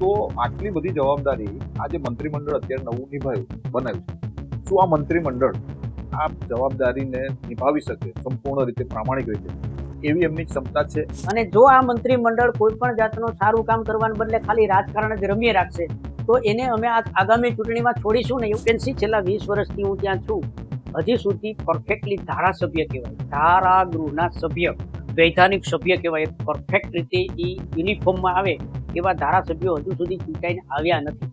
તો આટલી બધી જવાબદારી આ જે મંત્રીમંડળ અત્યારે નવું બનાવ્યું છે, શું આ મંત્રીમંડળ આ જવાબદારીને નિભાવી શકે સંપૂર્ણ રીતે, પ્રામાણિક રીતે? એવી એમની ક્ષમતા છે? અને જો આ મંત્રીમંડળ કોઈ પણ જાતનું સારું કામ કરવાને બદલે ખાલી રાજકારણ જ રમીએ રાખશે તો એને અમે આગામી ચૂંટણીમાં છોડીશું ને. યુપીએસસી છેલ્લા 20 વર્ષથી હું ત્યાં છું, હજી સુધી પરફેક્ટલી ધારાસભ્ય કહેવાય, ધારાગૃહના સભ્ય, વૈધાનિક સભ્ય કહેવાય, પરફેક્ટ રીતે એ યુનિફોર્મમાં આવે એવા ધારાસભ્યો હજુ સુધી ચૂંટાઈને આવ્યા નથી.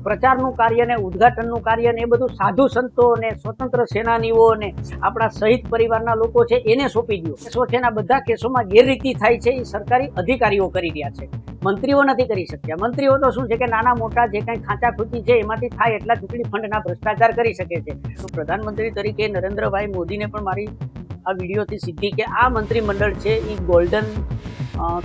પ્રચારનું કાર્ય ને ઉદ્ઘાટનનું કાર્ય ને એ બધું સાધુ સંતો ને સ્વતંત્ર સેનાનીઓ ને આપણા શહીદ પરિવારના લોકો છે એને સોંપી દો. કેસો છે આ બધા કેસોમાં ગેરરીતિ થાય છે એ સરકારી અધિકારીઓ કરી રહ્યા છે, મંત્રીઓ નથી કરી શકતા. મંત્રીઓ તો શું છે કે નાના મોટા જે કંઈ ખાંચાખૂચી છે એમાંથી થાય એટલા ચૂંટણી ફંડના ભ્રષ્ટાચાર કરી શકે છે. તો પ્રધાનમંત્રી તરીકે નરેન્દ્રભાઈ મોદીને પણ મારી આ વિડીયોથી સીધી કે આ મંત્રીમંડળ છે એ ગોલ્ડન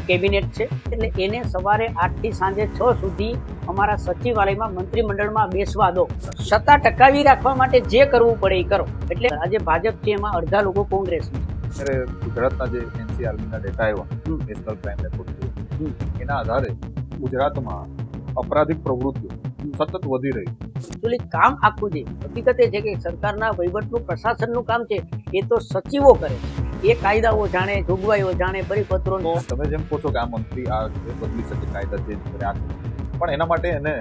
કેબિનેટ છે, એટલે એને સવારે 8 થી સાંજે 6 સુધી અમારા સચિવાલયમાં મંત્રીમંડળમાં બેસવા દો. સત્તા ટકાવી રાખવા માટે જે કરવું પડે એ કરો. એટલે આજે ભાજપ છે એમાં અડધા લોકો કોંગ્રેસમાં. ત્યારે ગુજરાતના જે એનસીઆરબીના ડેટા આવ્યા, નેશનલ ક્રાઇમ રેકોર્ડ, એના આધારે ગુજરાતમાં અપરાધિક પ્રવૃત્તિઓ સતત વધી રહી છે. એકચ્યુઅલી કામ આખું છે, હકીકત એ છે કે સરકારના વહીવટનું પ્રશાસનનું કામ છે એ તો સચિવો કરે છે. એ કાયદાઓ જાણે, જોગવાઈઓ જાણે, પરિપત્રો. તમે જેમ કહો છો કે આ મંત્રી આ બદલી શકે, કાયદા ચેન્જ કરે, પણ એના માટે એને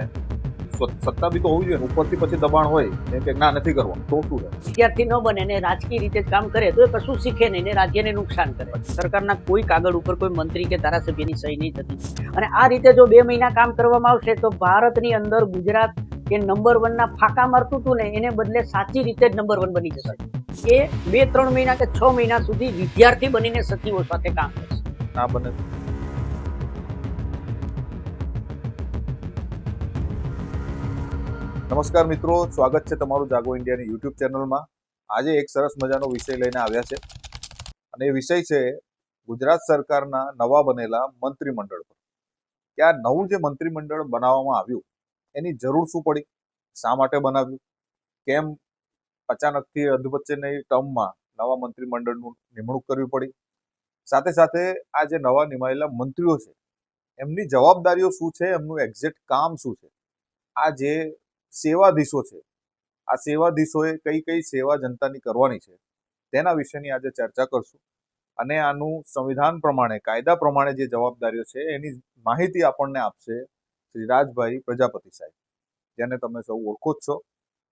સત્તા બી તો હોવી જોઈએ. ઉપરથી પછી દબાણ હોય એમ કે ના નથી કરવાનું તો શું થાય? વિદ્યાર્થી ન બને ને રાજકીય રીતે જ કામ કરે તો એ કશું શીખે નહીં ને રાજ્યને નુકસાન કરે. સરકારના કોઈ કાગળ ઉપર કોઈ મંત્રી કે ધારાસભ્યની સહી નહીં થતી. અને આ રીતે જો 2 મહિના કામ કરવામાં આવશે તો ભારતની અંદર ગુજરાત કે નંબર 1 ના ફાંકા મારતું હતું ને એને બદલે સાચી રીતે જ નંબર 1 બની જશે. એ 2-3 મહિના કે 6 મહિના સુધી વિદ્યાર્થી બનીને સચિવો સાથે કામ કરશે. ના બને. નમસ્કાર મિત્રો, સ્વાગત છે તમારું જાગો ઇન્ડિયાની યુટ્યુબ ચેનલમાં. આજે એક સરસ મજાનો વિષય લઈને આવ્યા છે અને એ વિષય છે ગુજરાત સરકારના નવા બનેલા મંત્રીમંડળ પર. કે આ નવું જે મંત્રીમંડળ બનાવવામાં આવ્યું એની જરૂર શું પડી, શા માટે બનાવ્યું, કેમ અચાનકથી અધવચ્ચેની ટર્મમાં નવા મંત્રીમંડળનું નિમણૂક કરવી પડી, સાથે સાથે આ જે નવા નિમાયેલા મંત્રીઓ છે એમની જવાબદારીઓ શું છે, એમનું એક્ઝેક્ટ કામ શું છે, આ જે સેવાધીશો છે આ સેવાધીશોએ કઈ કઈ સેવા જનતાની કરવાની છે તેના વિશેની આજે ચર્ચા કરશું. અને આનું સંવિધાન પ્રમાણે, કાયદા પ્રમાણે જે જવાબદારીઓ છે એની માહિતી આપણને આપશે શ્રી રાજભાઈ પ્રજાપતિ સાહેબ, જેને તમે સૌ ઓળખો જ છો.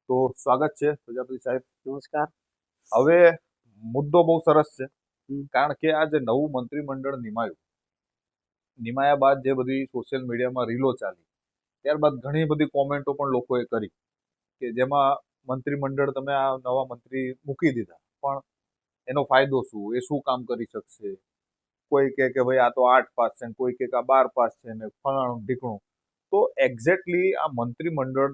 તો સ્વાગત છે પ્રજાપતિ સાહેબ. નમસ્કાર. હવે મુદ્દો બહુ સરસ છે, કારણ કે આ જે નવું મંત્રીમંડળ નિમાયા બાદ જે બધી સોશિયલ મીડિયામાં રીલો ચાલી, ત્યારબાદ ઘણી બધી કોમેન્ટો પણ લોકોએ કરી કે જેમાં મંત્રીમંડળ તમે આ નવા મંત્રી મૂકી દીધા પણ એનો ફાયદો શું, એ શું કામ કરી શકશે. કોઈ કહે કે ભાઈ આ તો 8 પાસ છે, કોઈ કહે કે આ 12 પાસ છે ને ફલાણું ઢીકણું. તો એક્ઝેક્ટલી આ મંત્રીમંડળ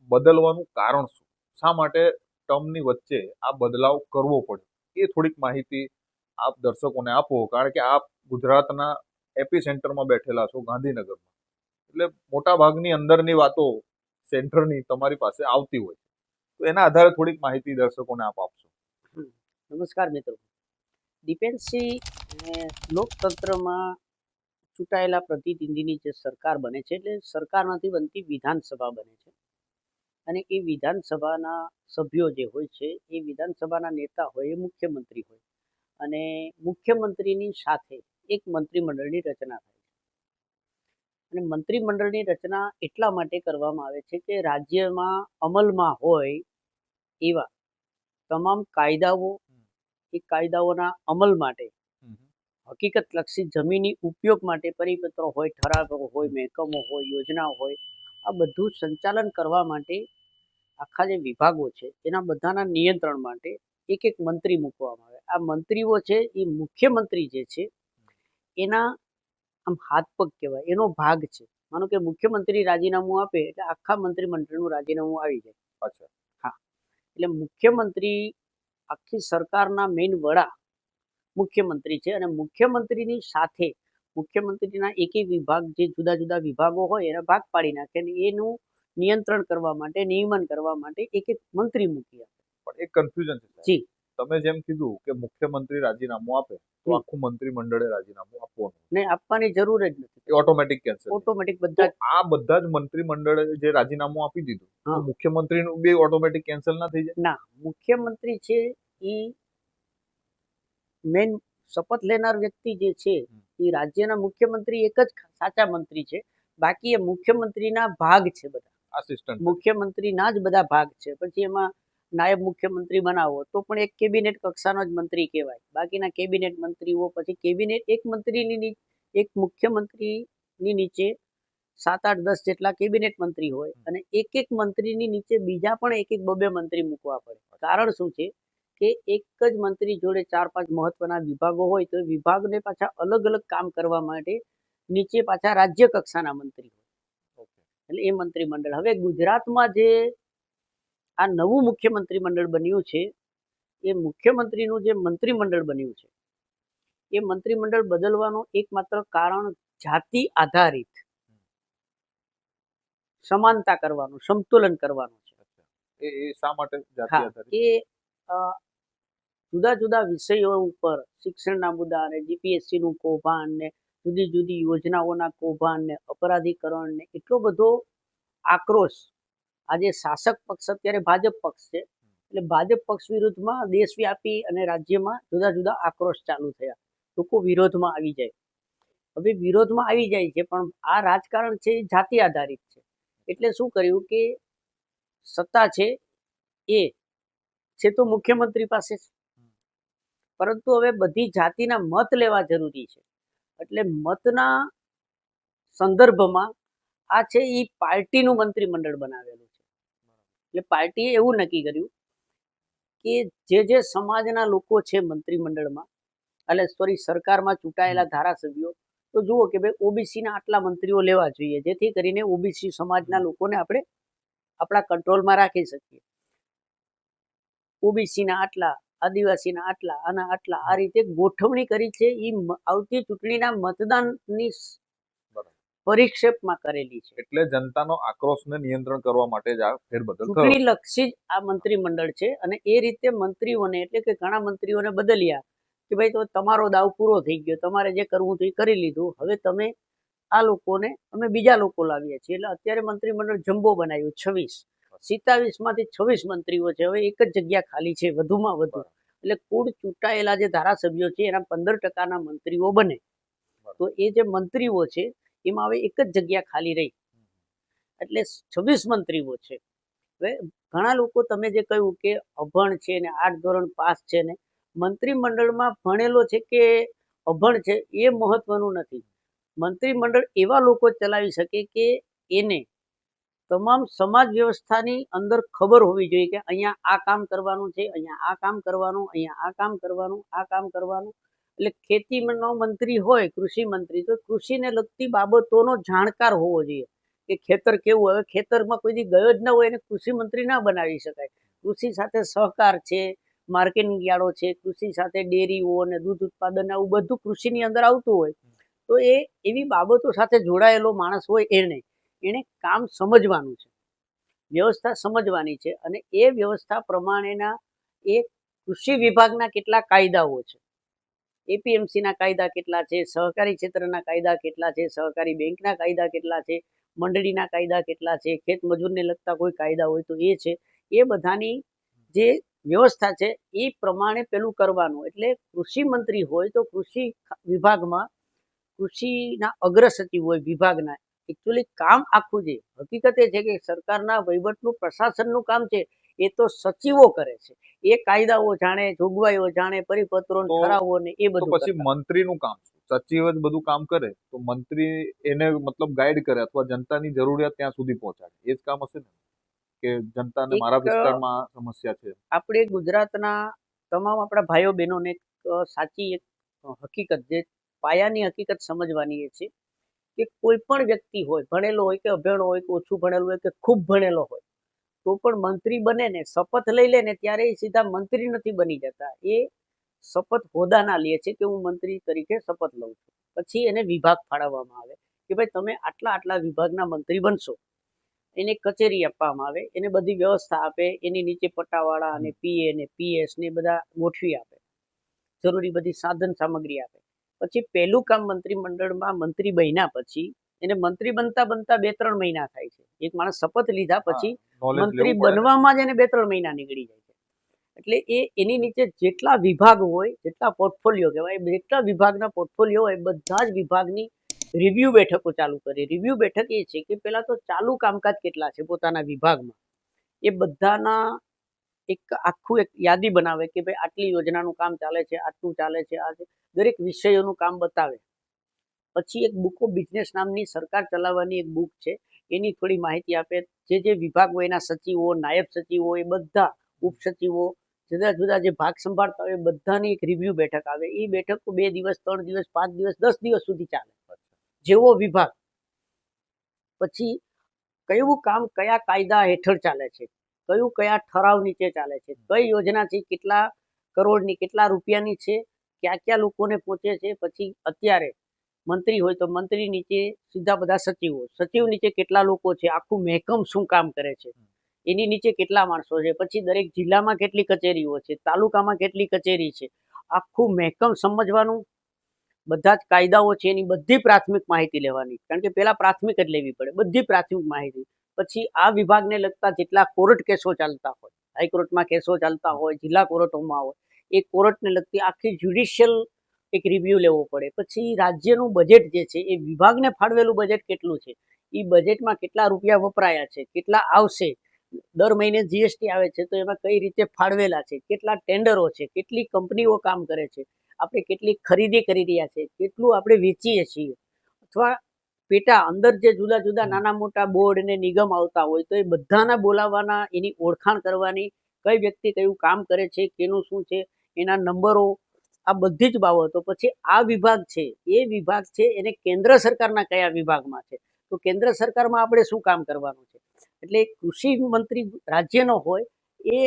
બદલવાનું કારણ શું, શા માટે ટર્મની વચ્ચે આ બદલાવ કરવો પડે, એ થોડીક માહિતી આપ દર્શકોને આપો. કારણ કે આપ ગુજરાતના એપી સેન્ટરમાં બેઠેલા છો, ગાંધીનગરમાં, એટલે મોટા ભાગની અંદરની વાતો સેન્ટરની તમારી પાસે આવતી હોય, તો એના આધારે થોડીક માહિતી દર્શકોને આપ આપશો. નમસ્કાર મિત્રો. ડિપેન્સી લોકતંત્રમાં ચૂંટાયેલા પ્રતિનિધિની જે સરકાર બને છે એટલે સરકાર નથી બનતી, વિધાનસભા બને છે. અને એ વિધાનસભાના સભ્યો જે હોય છે એ વિધાનસભાના નેતા હોય એ મુખ્યમંત્રી હોય, અને મુખ્યમંત્રીની સાથે એક મંત્રીમંડળની રચના થાય છે. અને મંત્રીમંડળની રચના એટલા માટે કરવામાં આવે છે કે રાજ્યમાં અમલમાં હોય એવા તમામ કાયદાઓ, એ કાયદાઓના અમલ માટે, હકીકતલક્ષી જમીની ઉપયોગ માટે પરિપત્રો હોય, ઠરાવો હોય, મહેકમો હોય, યોજના હોય, આ બધું સંચાલન કરવા માટે આખા જે વિભાગો છે એના બધાના નિયંત્રણ માટે એક એક મંત્રી મૂકવામાં આવે. આ મંત્રીઓ છે એ મુખ્યમંત્રી જે છે એના આમ હાથ પગ કહેવાય, એનો ભાગ છે. માનો કે મુખ્યમંત્રી રાજીનામું આપે એટલે આખા મંત્રીમંડળનું રાજીનામું આવી જાય. અચ્છા. હા, એટલે મુખ્યમંત્રી આખી સરકારના મેઇન વડા મુખ્યમંત્રી છે. અને મુખ્યમંત્રીની સાથે મુખ્યમંત્રીના એકે વિભાગ, જે જુદા જુદા વિભાગો હોય એના ભાગ પાડી નાખે અને એનું નિયંત્રણ કરવા માટે, નિયમન કરવા માટે એક એક મંત્રી મૂકી આપે. પણ એક કન્ફ્યુઝન છે જી. તમે જેમ કીધું કે મુખ્યમંત્રી રાજીનામું આપે તો હમ. આખું મંત્રીમંડળે રાજીનામું આપવાનું, ને આપવાની જરૂર જ નથી, એ ઓટોમેટિક કેન્સલ. ઓટોમેટિક તો બધા જ. આ બધા જ મંત્રીમંડળે જે રાજીનામું આપી દીધું, તો હા. મુખ્યમંત્રીનું બી ઓટોમેટિક કેન્સલ ના થઈ જાય? ના, મુખ્યમંત્રી છે એ મેન શપથ લેનાર વ્યક્તિ જે છે એ રાજ્યના મુખ્યમંત્રી એક જ સાચા મંત્રી છે. બાકી એ મુખ્યમંત્રીના ભાગ છે બધા, આસિસ્ટન્ટ. મુખ્યમંત્રીના જ બધા ભાગ છે. પછી એમાં નાયબ મુખ્યમંત્રી બનાવો તો પણ એક કેબિનેટ કક્ષાનો જ મંત્રી કહેવાય. બાકીના કેબિનેટ મંત્રીઓ, પછી કેબિનેટ એક મુખ્યમંત્રીની નીચે 7, 8, 10 જેટલા કેબિનેટ મંત્રી હોય અને એક મંત્રીની નીચે બીજા પણ એક બે મંત્રી મૂકવા પડે. કારણ શું છે કે એક જ મંત્રી જોડે 4-5 મહત્વના વિભાગો હોય તો એ વિભાગને પાછા અલગ અલગ કામ કરવા માટે નીચે પાછા રાજ્ય કક્ષાના મંત્રી હોય, એટલે એ મંત્રીમંડળ. હવે ગુજરાતમાં જે આ નવું મુખ્યમંત્રી મંડળ બન્યું છે, એ મુખ્યમંત્રીનું જે મંત્રીમંડળ બન્યું છે, એ મંત્રીમંડળ બદલવાનું એકમાત્ર કારણ જાતિ આધારિત સમાનતા કરવાનું, સંતુલન કરવાનું છે. એ શા માટે જાતિ હા, આધારિત? કે જુદા જુદા વિષયો ઉપર શિક્ષણના મુદ્દા અને જીપીએસસી નું કૌભાંડ ને જુદી જુદી યોજનાઓના કૌભાંડ ને અપરાધીકરણ ને એટલો બધો આક્રોશ. આજે શાસક પક્ષ અત્યારે ભાજપ પક્ષ છે, એટલે ભાજપ પક્ષ વિરુદ્ધમાં દેશવ્યાપી અને રાજ્યમાં જુદા જુદા આક્રોશ ચાલુ થયા. લોકો વિરોધમાં આવી જાય. હવે વિરોધમાં આવી જાય છે, પણ આ રાજકારણ છે એ જાતિ આધારિત છે. એટલે શું કર્યું કે સત્તા છે એ છે તો મુખ્યમંત્રી પાસે જ, પરંતુ હવે બધી જાતિના મત લેવા જરૂરી છે. એટલે મતના સંદર્ભમાં આ છે એ પાર્ટીનું મંત્રીમંડળ બનાવેલું છે. એટલે પાર્ટીએ એવું નક્કી કર્યું કે જે સમાજના લોકો છે મંત્રીમંડળમાં, એટલે સોરી સરકારમાં ચૂંટાયેલા ધારાસભ્યો, તો જુઓ કે ભાઈ ઓબીસીના આટલા મંત્રીઓ લેવા જોઈએ, જેથી કરીને ઓબીસી સમાજના લોકોને આપણે આપણા કંટ્રોલમાં રાખી શકીએ. ઓબીસીના આટલા, આદિવાસીના આટલા, આના આટલા, આ રીતે ગોઠવણી કરી છે. એ આવતી ચૂંટણીના મતદાનની પરિક્ષેપમાં કરેલી છે. એટલે જનતાનો આક્રોશને નિયંત્રણ કરવા માટે જ આ ફેરબદલ થયો. ચૂંટણી લક્ષી જ આ મંત્રીમંડળ છે. અને એ રીતે મંત્રીઓને, એટલે કે ઘણા મંત્રીઓને બદલ્યા કે ભાઈ તો તમારો દાવ પૂરો થઈ ગયો, તમારે જે કરવું હતું એ કરી લીધું, હવે તમે આ લોકોને અમે બીજા લોકો લાવીએ છીએ. એટલે અત્યારે મંત્રીમંડળ જમ્બો બનાવ્યું, 26, 27 માંથી 26 મંત્રીઓ છે. હવે એક જ જગ્યા ખાલી છે વધુમાં વધુ. એટલે કુલ ચૂંટાયેલા જે ધારાસભ્યો છે એના 15% મંત્રીઓ બને. તો એ જે મંત્રીઓ છે એમાં હવે એક જ જગ્યા ખાલી રહી, એટલે 26 મંત્રીઓ છે. હવે ઘણા લોકો, તમે જે કહ્યું કે અભણ છે ને 8 ધોરણ પાસ છે ને, મંત્રીમંડળમાં ભણેલો છે કે અભણ છે એ મહત્વનું નથી. મંત્રીમંડળ એવા લોકો ચલાવી શકે કે એને તમામ સમાજ વ્યવસ્થાની અંદર ખબર હોવી જોઈએ કે અહીંયા આ કામ કરવાનું છે, અહીંયા આ કામ કરવાનું, અહીંયા આ કામ કરવાનું, આ કામ કરવાનું. એટલે ખેતીનો મંત્રી હોય, કૃષિ મંત્રી, તો કૃષિને લગતી બાબતોનો જાણકાર હોવો જોઈએ કે ખેતર કેવું. હવે ખેતરમાં કોઈ દી ગયો જ ન હોય એને કૃષિ મંત્રી ના બનાવી શકાય. કૃષિ સાથે સહકાર છે, માર્કેટિંગ યાર્ડો છે, કૃષિ સાથે ડેરીઓ અને દૂધ ઉત્પાદન, આવું બધું કૃષિની અંદર આવતું હોય. તો એ એવી બાબતો સાથે જોડાયેલો માણસ હોય, એને કામ સમજવાનું છે, વ્યવસ્થા સમજવાની છે. અને એ વ્યવસ્થા પ્રમાણેના એ કૃષિ વિભાગના કેટલા કાયદાઓ છે, એપીએમસીના કાયદા કેટલા છે, સહકારી ક્ષેત્રના કાયદા કેટલા છે, સહકારી બેંકના કાયદા કેટલા છે, મંડળીના કાયદા કેટલા છે, ખેત મજૂરને લગતા કોઈ કાયદા હોય તો એ છે. એ બધાની જે વ્યવસ્થા છે એ પ્રમાણે પેલું કરવાનું. એટલે કૃષિ મંત્રી હોય તો કૃષિ વિભાગમાં કૃષિના અગ્રસચિવ હોય વિભાગના. એકચ્યુઅલી કામ આખું છે, હકીકત એ છે કે સરકારના વહીવટનું, પ્રશાસનનું કામ છે એ તો સચિવો કરે છે. એ કાયદાઓ જાણે, જોગવાઈઓ જાણે, પરિપત્રો, ઠરાવો ને એ બધું. પછી મંત્રીનું કામ શું? સચિવ જ બધું કામ કરે તો મંત્રી એને મતલબ ગાઈડ કરે અથવા જનતાની જરૂરિયાત ત્યાં સુધી પહોંચાડે, એ જ કામ હશે ને? કે જનતાને મારા વિસ્તારમાં સમસ્યા છે. આપણે ગુજરાતના તમામ આપણા ભાઈઓ બહેનોને સાચી એક હકીકત, જે પાયાની હકીકત સમજવાની એ છે કે કોઈ પણ વ્યક્તિ હોય, ભણેલો હોય કે અભણેલો હોય કે ઓછું ભણેલો હોય કે ખૂબ ભણેલો હોય, તો પણ મંત્રી બને ને, શપથ લઈ લે ને, ત્યારે એ સીધા મંત્રી નથી બની જતા. એ શપથ હોદ્દાના લે છે કે હું મંત્રી તરીકે શપથ લઉં છું. પછી એને વિભાગ ફાળવવામાં આવે કે ભાઈ તમે આટલા આટલા વિભાગના મંત્રી બનશો. એને કચેરી આપવામાં આવે, એને બધી વ્યવસ્થા આપે, એની નીચે પટ્ટાવાળા અને પીએ ને પીએસ ને બધા ગોઠવી આપે, જરૂરી બધી સાધન સામગ્રી આપે. પછી પહેલું કામ મંત્રીમંડળમાં મંત્રી બન્યા પછી એને મંત્રી બનતા બનતા 2-3 મહિના થાય છે. એક માણસ શપથ લીધા પછી knowledge મંત્રી લેવું પડે ને. બનવામાં જ એને 2-3 મહિના નીકળી જાય છે. એટલે એની નીચે જેટલા વિભાગ હોય, જેટલા પોર્ટફોલિયો કહેવાય, જેટલા વિભાગના પોર્ટફોલિયો હોય, બધા જ વિભાગની રિવ્યુ બેઠકો ચાલુ કરે. રિવ્યુ બેઠક એ છે કે પેલા તો ચાલુ કામકાજ કેટલા છે પોતાના વિભાગમાં, એ બધાના એક યાદી બનાવે કે ભાઈ આટલી યોજનાનું કામ ચાલે છે, આટલું ચાલે છે, આ દરેક વિષયોનું કામ બતાવે. પછી એક બુક ઓફ બિઝનેસ નામની સરકાર ચલાવવાની એક બુક છે, એની થોડી માહિતી આપે. જે વિભાગ હોય એના સચિવો, નાયબ સચિવો, એ બધા ઉપસચિવો, જુદા જુદા જે ભાગ સંભાળતા હોય બધાની એક રિવ્યુ બેઠક આવે. એ બેઠક 2 દિવસ, 3 દિવસ, 5 દિવસ, 10 દિવસ સુધી ચાલે, જેવો વિભાગ. પછી કયું કામ કયા કાયદા હેઠળ ચાલે છે, કયું કયા ઠરાવ નીચે ચાલે છે, કઈ યોજના છે, કેટલા કરોડની, કેટલા રૂપિયાની છે, ક્યાં ક્યાં લોકોને પહોંચે છે. પછી અત્યારે મંત્રી હોય તો મંત્રી નીચે સીધા બધા સચિવો, સચિવ નીચે કેટલા લોકો છે, આખું મહેકમ શું કામ કરે છે, એની નીચે કેટલા માણસો છે. પછી દરેક જિલ્લામાં કેટલી કચેરીઓ છે, તાલુકામાં કેટલી કચેરી છે, આખું મહેકમ સમજવાનું. બધા જ કાયદાઓ છે એની બધી પ્રાથમિક માહિતી લેવાની, કારણ કે પેલા પ્રાથમિક જ લેવી પડે, બધી પ્રાથમિક માહિતી. પછી આ વિભાગને લગતા જેટલા કોર્ટ કેસો ચાલતા હોય, હાઈકોર્ટમાં કેસો ચાલતા હોય, જિલ્લા કોર્ટોમાં હોય, એ કોર્ટને લગતી આખી જ્યુડિશિયલ એક રિવ્યુ લેવો પડે. પછી રાજ્યનું બજેટ જે છે, એ વિભાગને ફાળવેલું બજેટ કેટલું છે, એ બજેટમાં કેટલા રૂપિયા વપરાયા છે, કેટલા આવશે, દર મહિને જીએસટી આવે છે તો એમાં કઈ રીતે ફાળવેલા છે, કેટલા ટેન્ડરો છે, કેટલી કંપનીઓ કામ કરે છે, આપણે કેટલી ખરીદી કરી રહ્યા છે, કેટલું આપણે વેચીએ છીએ, અથવા પેટા અંદર જે જુદા જુદા નાના મોટા બોર્ડ અને નિગમ આવતા હોય તો એ બધાના બોલાવવાના, એની ઓળખાણ કરવાની, કઈ વ્યક્તિ કયું કામ કરે છે, કેનું શું છે, એના નંબરો, આ બધી જ બાબતો. પછી આ વિભાગ છે, એ વિભાગ છે એને કેન્દ્ર સરકારના કયા વિભાગમાં છે, તો કેન્દ્ર સરકારમાં આપણે શું કામ કરવાનું છે. એટલે કૃષિ મંત્રી રાજ્યનો હોય એ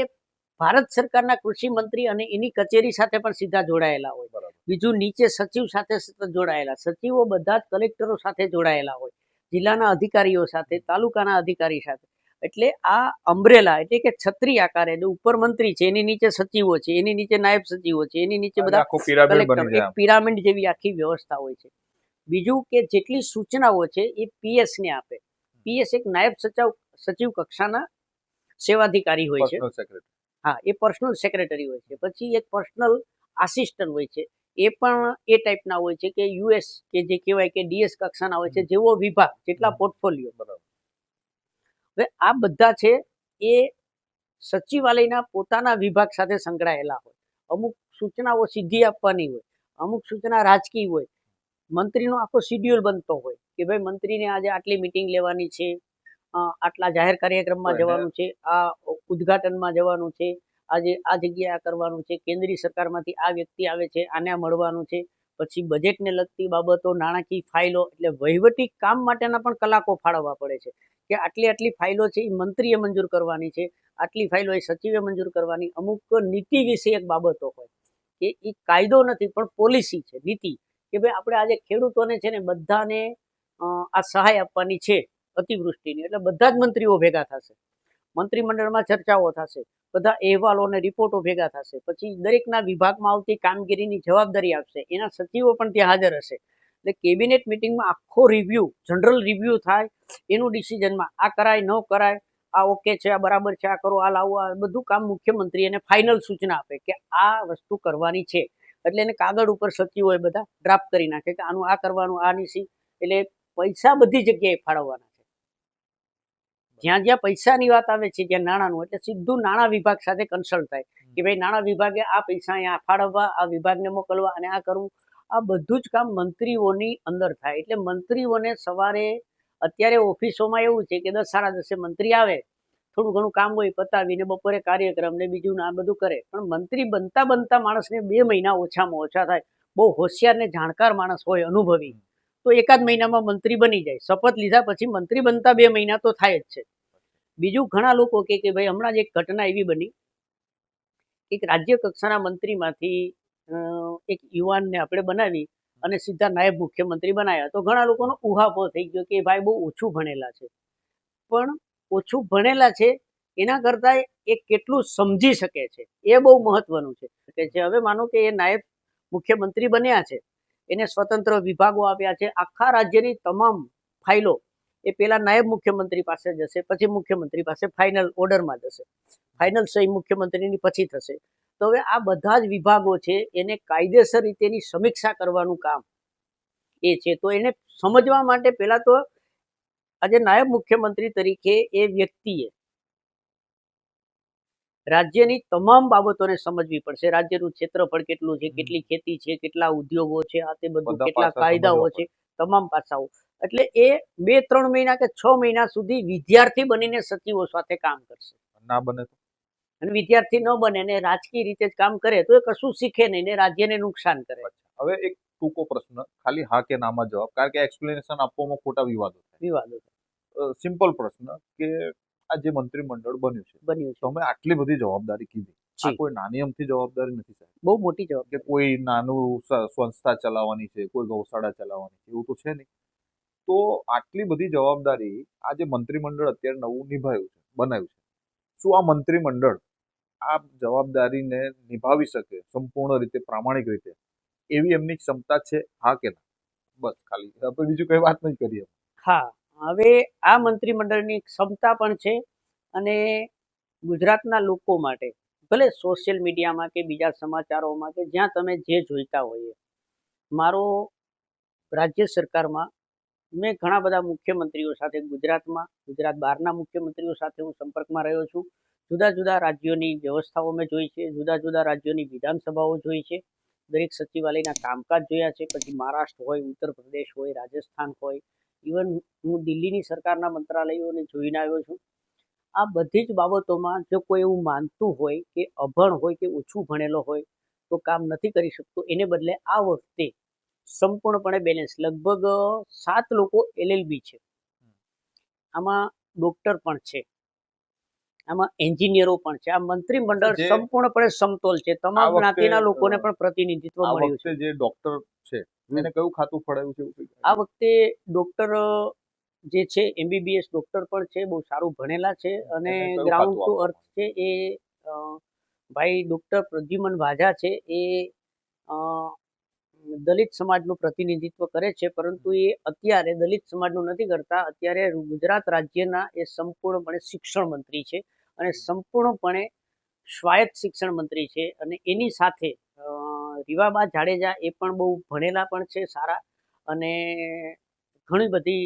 ભારત સરકારના કૃષિ મંત્રી અને એની કચેરી સાથે પણ સીધા જોડાયેલા હોય. બીજું નીચે સચિવ સાથે સતત જોડાયેલા, સચિવો બધા જ કલેક્ટરો સાથે જોડાયેલા હોય, જિલ્લાના અધિકારીઓ સાથે, તાલુકાના અધિકારી સાથે. એટલે આ અમ્બ્રેલા એટલે કે છત્રી આકારે ઉપર મંત્રી છે, એની નીચે સચિવો છે, એની નીચે નાયબ સચિવો છે, એની નીચે બધા કલેક્ટર, એક પિરામિડ જેવી આખી વ્યવસ્થા હોય છે. બીજું કે જેટલી સૂચનાઓ છે એ પીએસ ને આપે. પીએસ એક નાયબ સચિવ કક્ષાના સેવાધિકારી હોય છે. હા, એ પર્સનલ સેક્રેટરી હોય છે. પછી એક પર્સનલ આસિસ્ટન્ટ હોય છે, એ પણ એ ટાઈપના હોય છે કે યુએસ કે જે કહેવાય કે ડીએસ કક્ષાના હોય છે, જેવો વિભાગ જેટલા પોર્ટફોલિયો. હવે આ બધા છે એ સચિવાલયના પોતાના વિભાગ સાથે સંકળાયેલા હોય. અમુક સૂચનાઓ સીધી આપવાની હોય, અમુક સૂચના રાજકીય હોય. મંત્રીનો આખો શિડ્યુલ બનતો હોય કે ભાઈ મંત્રીને આજે આટલી મિટિંગ લેવાની છે, આટલા જાહેર કાર્યક્રમમાં જવાનું છે, આ ઉદ્ઘાટનમાં જવાનું છે, આજે આ જગ્યાએ આ કરવાનું છે, કેન્દ્રીય સરકારમાંથી આ વ્યક્તિ આવે છે, આને મળવાનું છે. પછી બજેટને લગતી બાબતો, નાણાકીય ફાઇલો, એટલે વહીવટી કામ માટેના પણ કલાકો ફાળવવા પડે છે કે આટલી આટલી ફાઇલો છે એ મંત્રીએ મંજૂર કરવાની છે, આટલી ફાઇલો એ સચિવે મંજૂર કરવાની. અમુક નીતિ વિષયક બાબતો હોય કે એ કાયદો નથી પણ પોલિસી છે, નીતિ, કે ભાઈ આપણે આજે ખેડૂતોને છે ને બધાને આ સહાય આપવાની છે અતિવૃષ્ટિની, એટલે બધા જ મંત્રીઓ ભેગા થશે, મંત્રીમંડળમાં ચર્ચાઓ થશે, બધા અહેવાલો અને રિપોર્ટો ભેગા થશે. પછી દરેકના વિભાગમાં આવતી કામગીરીની જવાબદારી આપશે, એના સચિવો પણ ત્યાં હાજર હશે. એટલે કેબિનેટ મિટિંગમાં આખો રિવ્યુ, જનરલ રિવ્યુ થાય, એનું ડિસિઝનમાં આ કરાય ન કરાય, આ ઓકે છે, આ બરાબર છે, આ કરો, આ લાવો, આ બધું કામ મુખ્યમંત્રી એને ફાઇનલ સૂચના આપે કે આ વસ્તુ કરવાની છે. એટલે એને કાગળ ઉપર સચિવો એ બધા ડ્રાફ્ટ કરી નાખે કે આનું આ કરવાનું, આ નીસી. એટલે પૈસા બધી જગ્યાએ ફાળવવાના છે. જ્યાં જ્યાં પૈસાની વાત આવે છે, જ્યાં નાણાંનું, એટલે સીધું નાણાં વિભાગ સાથે કન્સલ્ટ થાય કે ભાઈ નાણાં વિભાગે આ પૈસા અહીંયા ફાળવવા, આ વિભાગને મોકલવા અને આ કરવું. આ બધું જ કામ મંત્રીઓની અંદર થાય. એટલે મંત્રીઓને સવારે અત્યારે ઓફિસોમાં એવું છે કે 10-10:30 મંત્રી આવે, થોડું ઘણું કામ હોય પતાવીને બપોરે કાર્યક્રમ ને બીજું આ બધું કરે. પણ મંત્રી બનતા બનતા માણસને 2 મહિના ઓછામાં ઓછા થાય. બહુ હોશિયાર ને જાણકાર માણસ હોય, અનુભવી, તો 1 મહિનામાં મંત્રી બની જાય. શપથ લીધા પછી મંત્રી બનતા 2 મહિના તો થાય જ છે. બીજું ઘણા લોકો કે ભાઈ હમણાં જ એક ઘટના એવી બની, એક રાજ્ય કક્ષાના મંત્રીમાંથી એક યુવાનને આપણે બનાવી અને સીધા નાયબ મુખ્યમંત્રી બનાવ્યા. તો ઘણા લોકોનો ઉહાપો થઈ ગયો કે ભાઈ બહુ ઓછું ભણેલા છે. પણ ઓછું ભણેલા છે એના કરતાં એ કેટલું સમજી શકે છે એ બહુ મહત્વનું છે. કે જે હવે માનો કે એ નાયબ મુખ્યમંત્રી બન્યા છે, એને સ્વતંત્ર વિભાગો આપ્યા છે, આખા રાજ્યની તમામ ફાઇલો એ પેલા નાયબ મુખ્યમંત્રી પાસે જશે, પછી મુખ્યમંત્રી પાસે ફાઇનલ ઓર્ડરમાં જશે, ફાઇનલ સહી મુખ્યમંત્રીની પછી થશે. તો હવે આ બધા જ વિભાગો છે એને કાયદેસર રીતેની સમીક્ષા કરવાનું કામ એ છે. તો એને સમજવા માટે પહેલા તો આજે નાયબ મુખ્યમંત્રી તરીકે એ વ્યક્તિએ રાજ્યની તમામ બાબતોને સમજવી પડશે. રાજ્યનું ક્ષેત્રફળ કેટલું છે, કેટલી ખેતી છે, કેટલા ઉદ્યોગો છે, આ તે બધું, બધા કેટલા પાસા કાયદાઓ સમજવા છે, તમામ પાસાઓ. એટલે એ 2-3 મહિના કે 6 મહિના સુધી વિદ્યાર્થી બનીને સચિવો સાથે કામ કરશે. ના બને તો અને વિદ્યાર્થી ન બને ને રાજકીય રીતે જ કામ કરે તો એ કશું શીખે નહીં ને રાજ્યને નુકસાન કરે. હવે એક ટૂંકો પ્રશ્ન, ખાલી હા કે નામાં જવાબ, કારણ કે એક્સપ્લેનેશન આપવામાં ખોટા વિવાદો થાય. વિવાદો સિમ્પલ પ્રશ્ન કે આ જે મંત્રીમંડળ બન્યું છે, બન્યું છે. તમે આટલી બધી જવાબદારી કીધી, આ જી. કોઈ નાની અમથી જવાબદારી નથી સાહેબ. બહુ મોટી કે જવાબદારી. કોઈ નાનું સંસ્થા ચલાવવાની છે, કોઈ ગૌશાળા ચલાવવાની છે, એવું તો છે નહીં. તો આટલી બધી જવાબદારી આ જે મંત્રીમંડળ અત્યારે નવું નિભાવ્યું છે, બનાવ્યું છે, શું આ મંત્રીમંડળ આ જવાબદારીને નિભાવી શકે સંપૂર્ણ રીતે, પ્રામાણિક રીતે, એવી એમની ક્ષમતા છે, હા કે ના? બસ ખાલી, આપણે બીજું કઈ વાત નહીં કરીએ. હા, હવે આ મંત્રીમંડળની ક્ષમતા પણ છે અને ગુજરાતના લોકો માટે ભલે સોશિયલ મીડિયામાં કે બીજા સમાચારોમાં કે જ્યાં તમે જે જોઈતા હોઈએ, મારો રાજ્ય સરકારમાં મેં ઘણા બધા મુખ્યમંત્રીઓ સાથે ગુજરાતમાં, ગુજરાત બહારના મુખ્યમંત્રીઓ સાથે હું સંપર્કમાં રહ્યો છું. જુદા જુદા રાજ્યોની વ્યવસ્થાઓ મેં જોઈ છે, જુદા જુદા રાજ્યોની વિધાનસભાઓ જોઈ છે, દરેક સચિવાલયના કામકાજ જોયા છે. પછી મહારાષ્ટ્ર હોય, ઉત્તર પ્રદેશ હોય, રાજસ્થાન હોય, ઇવન હું દિલ્હીની સરકારના મંત્રાલયોને જોઈને આવ્યો છું. આ બધી જ બાબતોમાં જો કોઈ એવું માનતું હોય કે અભણ હોય કે ઓછું ભણેલો હોય તો કામ નથી કરી શકતો, એને બદલે આ વખતે સંપૂર્ણપણે બેલેન્સ, લગભગ 7 લોકો LLB છે, આમાં ડોક્ટર પણ છે, આમાં એન્જિનિયરો પણ છે. આ મંત્રીમંડળ સંપૂર્ણપણે સમતોલ છે, તમામ જ્ઞાતિના લોકોને પણ પ્રતિનિધિત્વ મળ્યું છે. જે ડોક્ટર છે એને કયું ખાતું ફળાયું છે? આ વખતે ડોક્ટર જે છે MBBS ડોક્ટર પણ છે, બહુ સારું ભણેલા છે અને ગ્રાઉન્ડ ટુ અર્થ છે. એ ભાઈ ડોક્ટર પ્રદ્યુમન વાઝા છે, એ દલિત સમાજનું પ્રતિનિધિત્વ કરે છે, પરંતુ એ અત્યારે દલિત સમાજનું નથી કરતા. અત્યારે ગુજરાત રાજ્યના એ સંપૂર્ણપણે શિક્ષણ મંત્રી છે અને સંપૂર્ણપણે સ્વાયત્ત શિક્ષણ મંત્રી છે. અને એની સાથે રીવાબા જાડેજા, એ પણ બહુ ભણેલા પણ છે, સારા, અને ઘણી બધી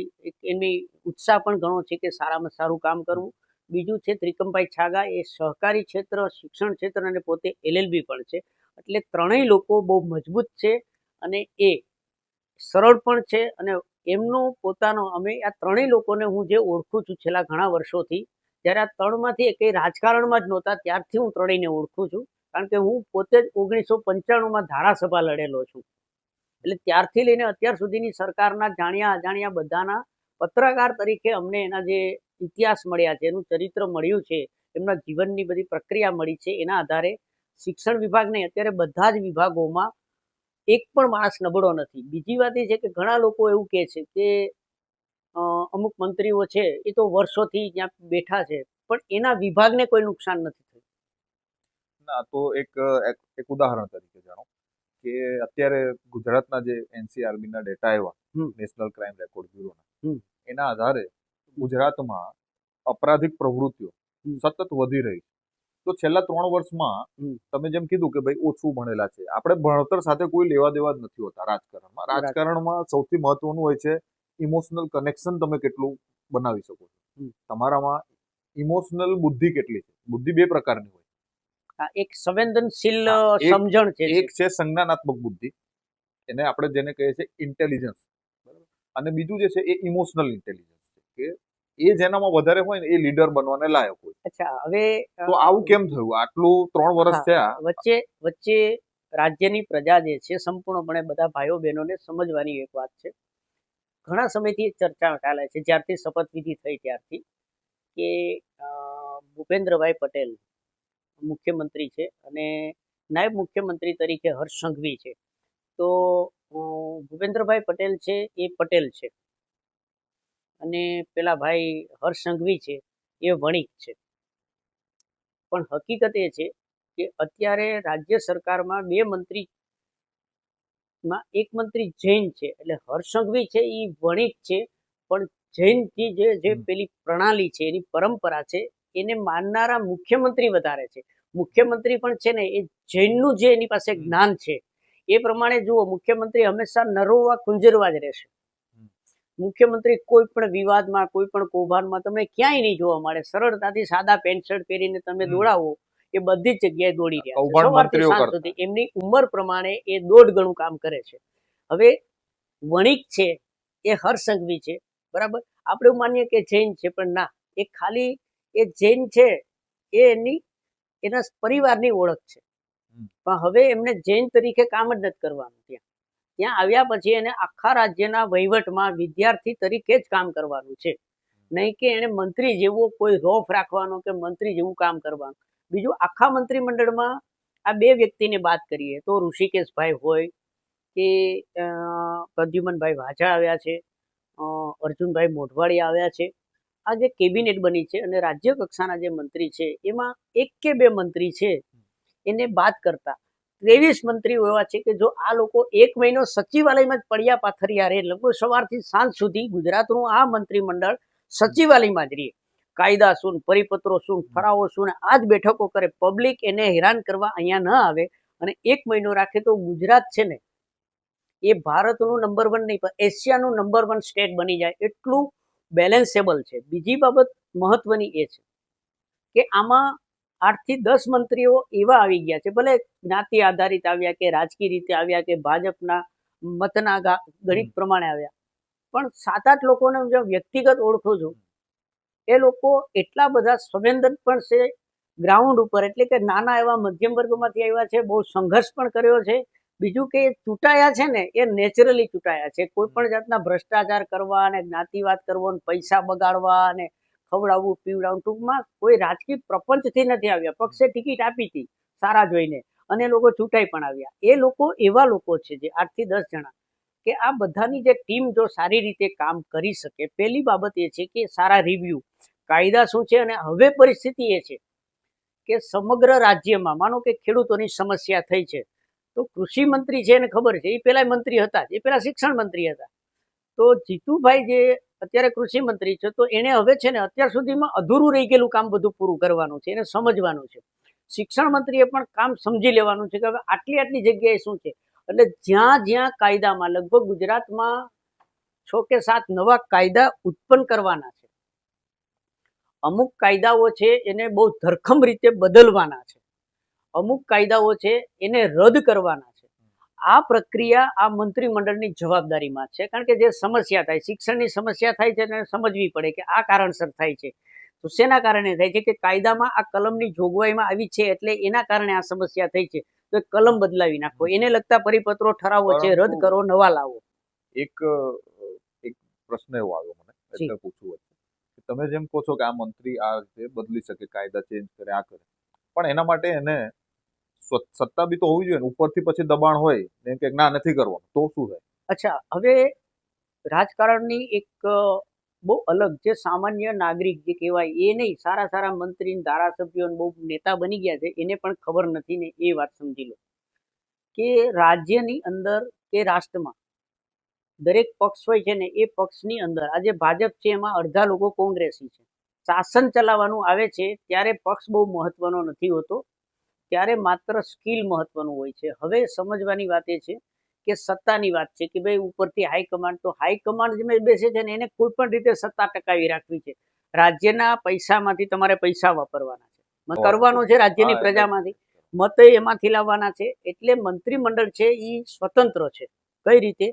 એની ઉત્સાહ પણ ઘણો છે કે સારામાં સારું કામ કરવું. બીજું છે ત્રિકમભાઈ છાગા, એ સહકારી ક્ષેત્ર, શિક્ષણ ક્ષેત્ર અને પોતે LLB પણ છે. એટલે ત્રણેય લોકો બહુ મજબૂત છે અને એ સરળ પણ છે. અને એમનો પોતાનો, અમે આ ત્રણેય લોકોને હું જે ઓળખું છું છેલ્લા ઘણા વર્ષોથી, જ્યારે આ ત્રણમાંથી એકેય રાજકારણમાં જ નહોતા ત્યારથી હું ત્રણેયને ઓળખું છું. કારણ કે હું પોતે જ 1995માં ધારાસભા લડેલો છું. એટલે ત્યારથી લઈને અત્યાર સુધીની સરકારના જાણ્યા અજાણ્યા બધાના પત્રકાર તરીકે અમને એના જે ઇતિહાસ મળ્યા છે, એનું ચરિત્ર મળ્યું છે, એમના જીવનની બધી પ્રક્રિયા મળી છે, એના આધારે શિક્ષણ વિભાગ નહીં, અત્યારે બધા જ વિભાગોમાં એક પણ માણસ નબળો નથી. બીજી વાત એ છે કે ઘણા લોકો એવું કહે છે કે અમુક મંત્રીઓ છે એ તો વર્ષોથી ત્યાં બેઠા છે પણ એના વિભાગને કોઈ નુકસાન નથી થયું. ના, તો એક ઉદાહરણ તરીકે જાણો કે અત્યારે ગુજરાતના જે NCRB ના ડેટા આવ્યા, નેશનલ ક્રાઇમ રેકોર્ડ બ્યુરોના, એના આધારે ગુજરાતમાં અપરાધિક પ્રવૃત્તિઓ સતત વધી રહી છે. તો છેલ્લા 3 વર્ષમાં તમે જેમ કીધું કે ભાઈ ઓછું ભણેલા છે, આપણે ભણતર સાથે કોઈ લેવા દેવા જ નથી હોતા રાજકારણમાં. રાજકારણમાં સૌથી મહત્વનું હોય છે ઇમોશનલ કનેક્શન, તમે કેટલું બનાવી શકો છો, તમારામાં ઇમોશનલ બુદ્ધિ કેટલી છે. બુદ્ધિ 2 પ્રકારની હોય, એક સંવેદનશીલ સમજણ છે, એક છે સંજ્ઞાનાત્મક બુદ્ધિ, એને આપણે જેને કહીએ છીએ ઇન્ટેલિજન્સ, અને બીજું જે છે એ ઇમોશનલ ઇન્ટેલિજન્સ છે, કે એ જેનામાં વધારે હોય ને એ લીડર બનવાને લાયક હોય. અચ્છા, હવે તો આવું કેમ થયું? આટલું 3 વર્ષ થયા, વચ્ચે રાજ્યની પ્રજા જે છે, સંપૂર્ણપણે બધા ભાઈઓ બહેનોને સમજવાની એક વાત છે. ઘણા સમયથી ચર્ચા ચાલે છે, જ્યારથી શપથવિધિ થઈ ત્યારથી, કે ભૂપેન્દ્રભાઈ પટેલ મુખ્યમંત્રી છે અને નાયબ મુખ્યમંત્રી તરીકે હર્ષ સંઘવી છે. તો ભૂપેન્દ્રભાઈ પટેલ છે એ પટેલ છે અને પેલા ભાઈ હર્ષ સંઘવી છે એ વણિક છે. પણ હકીકત એ છે કે અત્યારે રાજ્ય સરકારમાં બે મંત્રીમાં એક મંત્રી જૈન છે, એટલે હર્ષ સંઘવી છે એ વણિક છે, પણ જૈનથી જે પેલી પ્રણાલી છે, એની પરંપરા છે, એને માનનારા મુખ્યમંત્રી વધારે છે. મુખ્યમંત્રી પણ છે ને એ જૈનનું જે એની પાસે જ્ઞાન છે એ પ્રમાણે જુઓ, મુખ્યમંત્રી હંમેશા નરોવા કુંજરવા જ રહેશે. મુખ્યમંત્રી કોઈ પણ વિવાદમાં, કોઈ પણ કૌભાંડમાં તમને ક્યાંય નહીં જોવા મળે. સરળતાથી સાદા પેન્ટ શર્ટ પહેરીને તમે દોડાવો એ બધી જ જગ્યાએ દોડી રહ્યા છે. સવારથી સાંજ સુધી એમની ઉંમર પ્રમાણે એ 1.5 ગણું કામ કરે છે. હવે વણિક છે એ હર્ષ સંઘવી છે, બરાબર. આપણે એવું માનીએ કે જૈન છે, પણ ના, એ ખાલી એ જૈન છે એ એના પરિવારની ઓળખ છે. પણ હવે એમને જૈન તરીકે કામ જ નથી કરવાનું. ત્યાં આવ્યા પછી એને આખા રાજ્યના વહીવટમાં વિદ્યાર્થી તરીકે જ કામ કરવાનું છે, નહીં કે એને મંત્રી જેવો કોઈ રોફ રાખવાનો કે મંત્રી જેવું કામ કરવાનું. બીજું, આખા મંત્રીમંડળમાં આ બે વ્યક્તિને વાત કરીએ તો ઋષિકેશભાઈ હોય કે પ્રદ્યુમનભાઈ વાજા આવ્યા છે, અર્જુનભાઈ મોઢવાડિયા આવ્યા છે. આ જે કેબિનેટ બની છે અને રાજ્ય કક્ષાના જે મંત્રી છે એમાં એક કે બે મંત્રી છે એને બાદ કરતા 23 મંત્રીઓ એવા છે કે જો આ લોકો 1 મહિનો સચિવાલયમાં જ પડ્યા પાથર્યા રહે, લગભગ સવારથી સાંજ સુધી ગુજરાતનું આ મંત્રીમંડળ સચિવાલયમાં જ રહે. કાયદા શું, પરિપત્રો શું, ઠરાવો શું, ને આ જ બેઠકો કરે. પબ્લિક એને હેરાન કરવા અહીંયા ન આવે અને 1 મહિનો રાખે તો ગુજરાત છે ને એ ભારતનું નંબર 1 નહીં પણ એશિયાનું નંબર 1 સ્ટેટ બની જાય એટલું બેલેન્સેબલ છે. બીજી બાબત મહત્વની એ છે કે આમાં 8 થી 10 મંત્રીઓ એવા આવી ગયા છે, ભલે જ્ઞાતિ આધારિત આવ્યા કે રાજકીય રીતે આવ્યા કે ભાજપના મતના ગણિત પ્રમાણે આવ્યા, પણ 7-8 લોકોને જો વ્યક્તિગત ઓળખો છો, એ લોકો એટલા બધા સંવેદન પણ છે ગ્રાઉન્ડ ઉપર, એટલે કે નાના એવા મધ્યમ વર્ગમાંથી આવ્યા છે, બહુ સંઘર્ષ પણ કર્યો છે. બીજું કે ચૂંટાયા છે ને એ નેચરલી ચૂંટાયા છે. કોઈ પણ જાતના ભ્રષ્ટાચાર કરવા અને જ્ઞાતિવાદ કરવો અને પૈસા બગાડવા અને ખવડાવવું પીવડાવવું, ટૂંકમાં કોઈ રાજકીય પ્રપંચથી નથી આવ્યા. પક્ષે ટિકિટ આપી હતી સારા જોઈને અને લોકો ચૂંટાઈ પણ આવ્યા. એ લોકો એવા લોકો છે જે 8 થી 10 જણા કે આ બધાની જે ટીમ જો સારી રીતે કામ કરી શકે. પહેલી બાબત એ છે કે સારા રિવ્યુ, કાયદા શું છે. અને હવે પરિસ્થિતિ એ છે કે સમગ્ર રાજ્યમાં માનો કે ખેડૂતોની સમસ્યા થઈ છે તો કૃષિ મંત્રી છે એને ખબર છે, એ પેલા મંત્રી હતા, એ પેલા શિક્ષણ મંત્રી હતા. તો જીતુભાઈ જે અત્યારે કૃષિ મંત્રી છે તો એને હવે છે ને અત્યાર સુધીમાં અધૂરું રહી ગયેલું કામ બધું પૂરું કરવાનું છે, એને સમજવાનું છે. શિક્ષણ મંત્રીએ પણ કામ સમજી લેવાનું છે કે હવે આટલી જગ્યાએ શું છે. એટલે જ્યાં જ્યાં કાયદામાં લગભગ ગુજરાતમાં 6 કે 7 નવા કાયદા ઉત્પન્ન કરવાના છે. અમુક કાયદાઓ છે એને બહુ ધરખમ રીતે બદલવાના છે, અમુક કાયદાઓ છે એને રદ કરવાના છે. આ પ્રક્રિયા આ મંત્રીમંડળની જવાબદારીમાં છે, કારણ કે જે સમસ્યા થાય, શિક્ષણની સમસ્યા થાય છે એને સમજવી પડે કે આ કારણસર થાય છે. તો શેના કારણે થાય છે કે કાયદામાં આ કલમની જોગવાઈમાં આવી છે એટલે એના કારણે આ સમસ્યા થઈ છે, તો કલમ બદલાવી નાખો, એને લગતા પરિપત્રો ઠરાવો છે રદ કરો, નવા લાવો. એક પ્રશ્ન એવો આવ્યો મને, એટલે પૂછવું હતું. તમે જેમ કહો છો કે આ મંત્રી આ રીતે બદલી શકે, કાયદા ચેન્જ કરે, આ કરે, પણ એના માટે એને સત્તા બી તો હોવી જોઈએ ને, ઉપરથી પછી દબાણ હોય ને કે ના નથી કરવાનું, તો શું થાય? અચ્છા, હવે રાજકારણની એક બહુ અલગ, જે સામાન્ય નાગરિક જે કહેવાય એ નહીં, સારા મંત્રી ધારાસભ્યો બહુ નેતા બની ગયા છે એને પણ ખબર નથી ને એ વાત સમજી લો કે રાજ્યની અંદર કે રાષ્ટ્રમાં દરેક પક્ષ હોય છે ને એ પક્ષની અંદર આજે ભાજપ છે એમાં અડધા લોકો કોંગ્રેસી છે. શાસન ચલાવવાનું આવે છે ત્યારે પક્ષ બહુ મહત્વનો નથી હોતો, ત્યારે માત્ર સ્કિલ મહત્વનું હોય છે. હવે સમજવાની વાત એ છે કે સત્તાની વાત છે કે ભાઈ ઉપરથી હાઈકમાન્ડ, તો હાઈકમાન્ડ જે બેસે છે ને એને કોઈ પણ રીતે સત્તા ટકાવી રાખવી છે. રાજ્યના પૈસામાંથી તમારે પૈસા વાપરવાના છે, કરવાનો છે રાજ્યની પ્રજામાંથી, મત એમાંથી લાવવાના છે. એટલે મંત્રીમંડળ છે એ સ્વતંત્ર છે. કઈ રીતે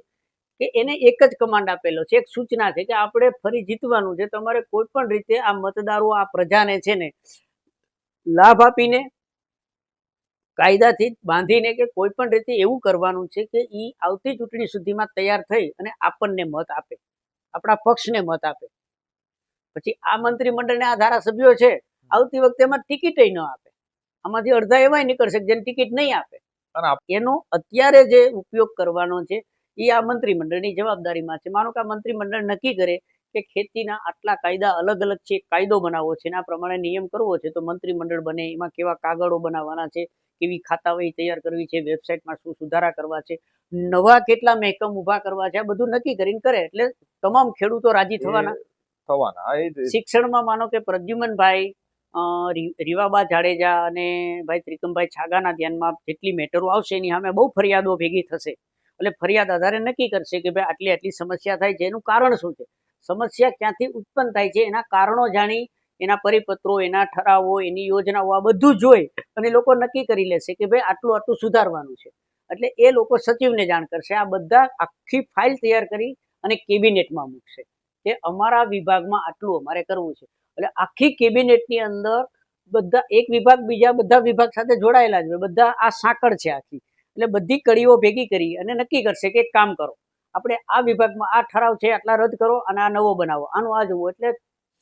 કે એને એક જ કમાન્ડ આપેલો છે, એક સૂચના છે કે આપણે ફરી જીતવાનું છે, તમારે કોઈ પણ રીતે આ મતદારો આ પ્રજાને છે ને લાભ આપીને, કાયદાથી બાંધીને કે કોઈ પણ રીતે એવું કરવાનું છે કે એ આવતી ચૂંટણી સુધીમાં તૈયાર થઈ અને આપણને મત આપે, આપણા પક્ષને મત આપે. પછી આ મંત્રીમંડળને આ ધારાસભ્યો છે આવતી વખતે એમાં ટિકિટ ન આપે, આમાંથી અડધા એવાય નીકળશે જેને ટિકિટ નહીં આપે. એનો અત્યારે જે ઉપયોગ કરવાનો છે એ આ મંત્રીમંડળની જવાબદારીમાં છે. માનો કે આ મંત્રીમંડળ નક્કી કરે કે ખેતીના આટલા કાયદા અલગ અલગ છે, કાયદો બનાવવો છે, એના પ્રમાણે નિયમ કરવો છે, તો મંત્રીમંડળ બને, એમાં કેવા કાગળો બનાવવાના છે, કેવી ખાતાવહી તૈયાર કરવી છે, વેબસાઇટમાં શું સુધારા કરવા છે, નવા કેટલા મહેકમ ઊભા કરવા છે, આ બધું નક્કી કરીને કરે એટલે તમામ ખેડૂતો રાજી થવાના. થવાના એ જ શિક્ષણમાં માનો કે પ્રદ્યુમનભાઈ, રીવાબા જાડેજા અને ભાઈ ત્રિકમભાઈ છાગાના ધ્યાનમાં જેટલી મેટરો આવશે એની સામે બહુ ફરિયાદો ભેગી થશે. એટલે ફરિયાદ આધારે નક્કી કરશે કે ભાઈ આટલી આટલી સમસ્યા થાય છે, એનું કારણ શું છે, સમસ્યા ક્યાંથી ઉત્પન્ન થાય છે, એના કારણો જાણી, એના પરિપત્રો, એના ઠરાવો, એની યોજનાઓ આ બધું જોઈ અને લોકો નક્કી કરી લેશે કે ભાઈ આટલું આટલું સુધારવાનું છે. એટલે એ લોકો સચિવને જાણ કરશે. આ બધા આખી ફાઇલ તૈયાર કરી અને કેબિનેટમાં મૂકશે કે અમારા વિભાગમાં આટલું અમારે કરવું છે. એટલે આખી કેબિનેટની અંદર બધા એક વિભાગ બીજા બધા વિભાગ સાથે જોડાયેલા જ હોય, બધા આ સાંકળ છે આખી. એટલે બધી કડીઓ ભેગી કરી અને નક્કી કરશે કે એક કામ કરો, આપણે આ વિભાગમાં આ ઠરાવ છે આટલા રદ કરો અને આ નવો બનાવો, આનું આ જોવું. એટલે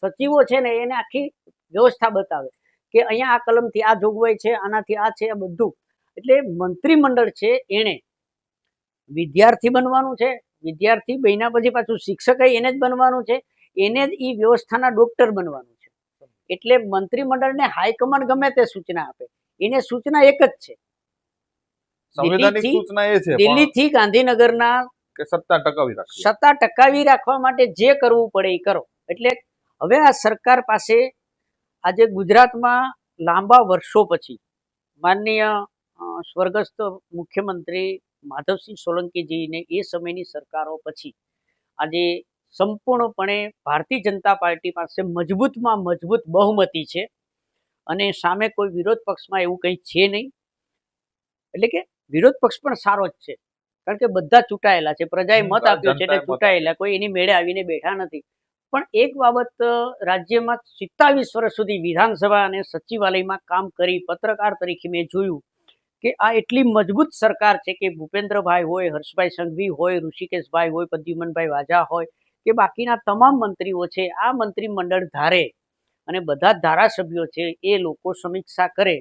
સચિવો છે ને એને આખી વ્યવસ્થા બતાવે કે અહીંયા આ કલમથી આ જોગવાઈ છે, આનાથી આ છે, આ બધું. એટલે મંત્રીમંડળ છે એને વિદ્યાર્થી બનવાનું છે, વિદ્યાર્થી બન્યા પછી પાછું શિક્ષક એને જ બનવાનું છે, એને જ એ વ્યવસ્થાના ડોક્ટર બનવાનું છે. એટલે મંત્રીમંડળને હાઈકમાન્ડ ગમે તે સૂચના આપે, એને સૂચના એક જ છે, સંવૈધાનિક સૂચના એ છે દિલ્હીથી ગાંધીનગરના કે સત્તા ટકાવી રાખવી, સત્તા ટકાવી રાખવા માટે જે કરવું પડે એ કરો. એટલે હવે આ સરકાર પાસે આજે ગુજરાતમાં લાંબા વર્ષો પછી માનનીય સ્વર્ગસ્થ મુખ્યમંત્રી માધવસિંહ સોલંકીજીને એ સમયની સરકારો પછી આજે સંપૂર્ણપણે ભારતીય જનતા પાર્ટી પાસે મજબૂતમાં મજબૂત બહુમતી છે અને સામે કોઈ વિરોધ પક્ષમાં એવું કંઈ છે નહીં. એટલે કે વિરોધ પક્ષ પણ સારો જ છે, કારણ કે બધા ચૂંટાયેલા છે, પ્રજાએ મત આપ્યો છે એટલે ચૂંટાયેલા, કોઈ એની મેળે આવીને બેઠા નથી. પણ એક બાબત, રાજ્યમાં 27 વર્ષ સુધી વિધાનસભા અને સચિવાલયમાં કામ કરી પત્રકાર તરીકે મેં જોયું કે આ એટલી મજબૂત સરકાર છે કે ભૂપેન્દ્રભાઈ હોય, હર્ષભાઈ સંઘવી હોય, ઋષિકેશભાઈ હોય, પ્રદ્યુમનભાઈ વાજા હોય કે બાકીના તમામ મંત્રીઓ છે, આ મંત્રીમંડળ ધારે અને બધા ધારાસભ્યો છે એ લોકો સમીક્ષા કરે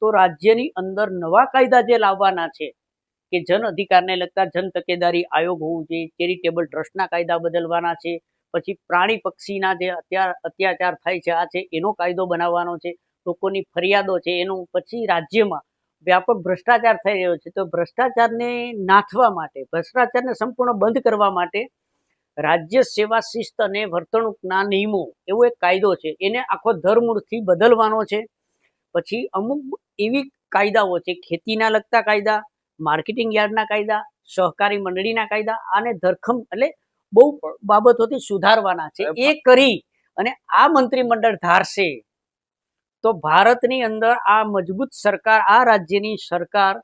તો રાજ્યની અંદર નવા કાયદા જે લાવવાના છે કે જન અધિકારને લગતા જન તકેદારી આયોગ હોવું જોઈએ, ચેરિટેબલ ટ્રસ્ટના કાયદા બદલવાના છે, પછી પ્રાણી પક્ષીના જે અત્યાચાર થાય છે આ છે એનો કાયદો બનાવવાનો છે, લોકોની ફરિયાદો છે એનું, પછી રાજ્યમાં વ્યાપક ભ્રષ્ટાચાર થઈ રહ્યો છે તો ભ્રષ્ટાચારને નાથવા માટે, ભ્રષ્ટાચારને સંપૂર્ણ બંધ કરવા માટે રાજ્ય સેવા શિસ્ત અને વર્તણૂકના નિયમો એવો એક કાયદો છે, એને આખો ધરમૂળથી બદલવાનો છે. પછી અમુક એવી કાયદાઓ છે, ખેતીના લગતા કાયદા, માર્કેટિંગ યાર્ડના કાયદા, સહકારી મંડળીના કાયદા, આને ધરખમ એટલે બહુ બાબતોથી સુધારવાના છે. એ કરી અને આ મંત્રીમંડળ ધારશે તો ભારતની અંદર આ મજબૂત સરકાર, આ રાજ્યની સરકાર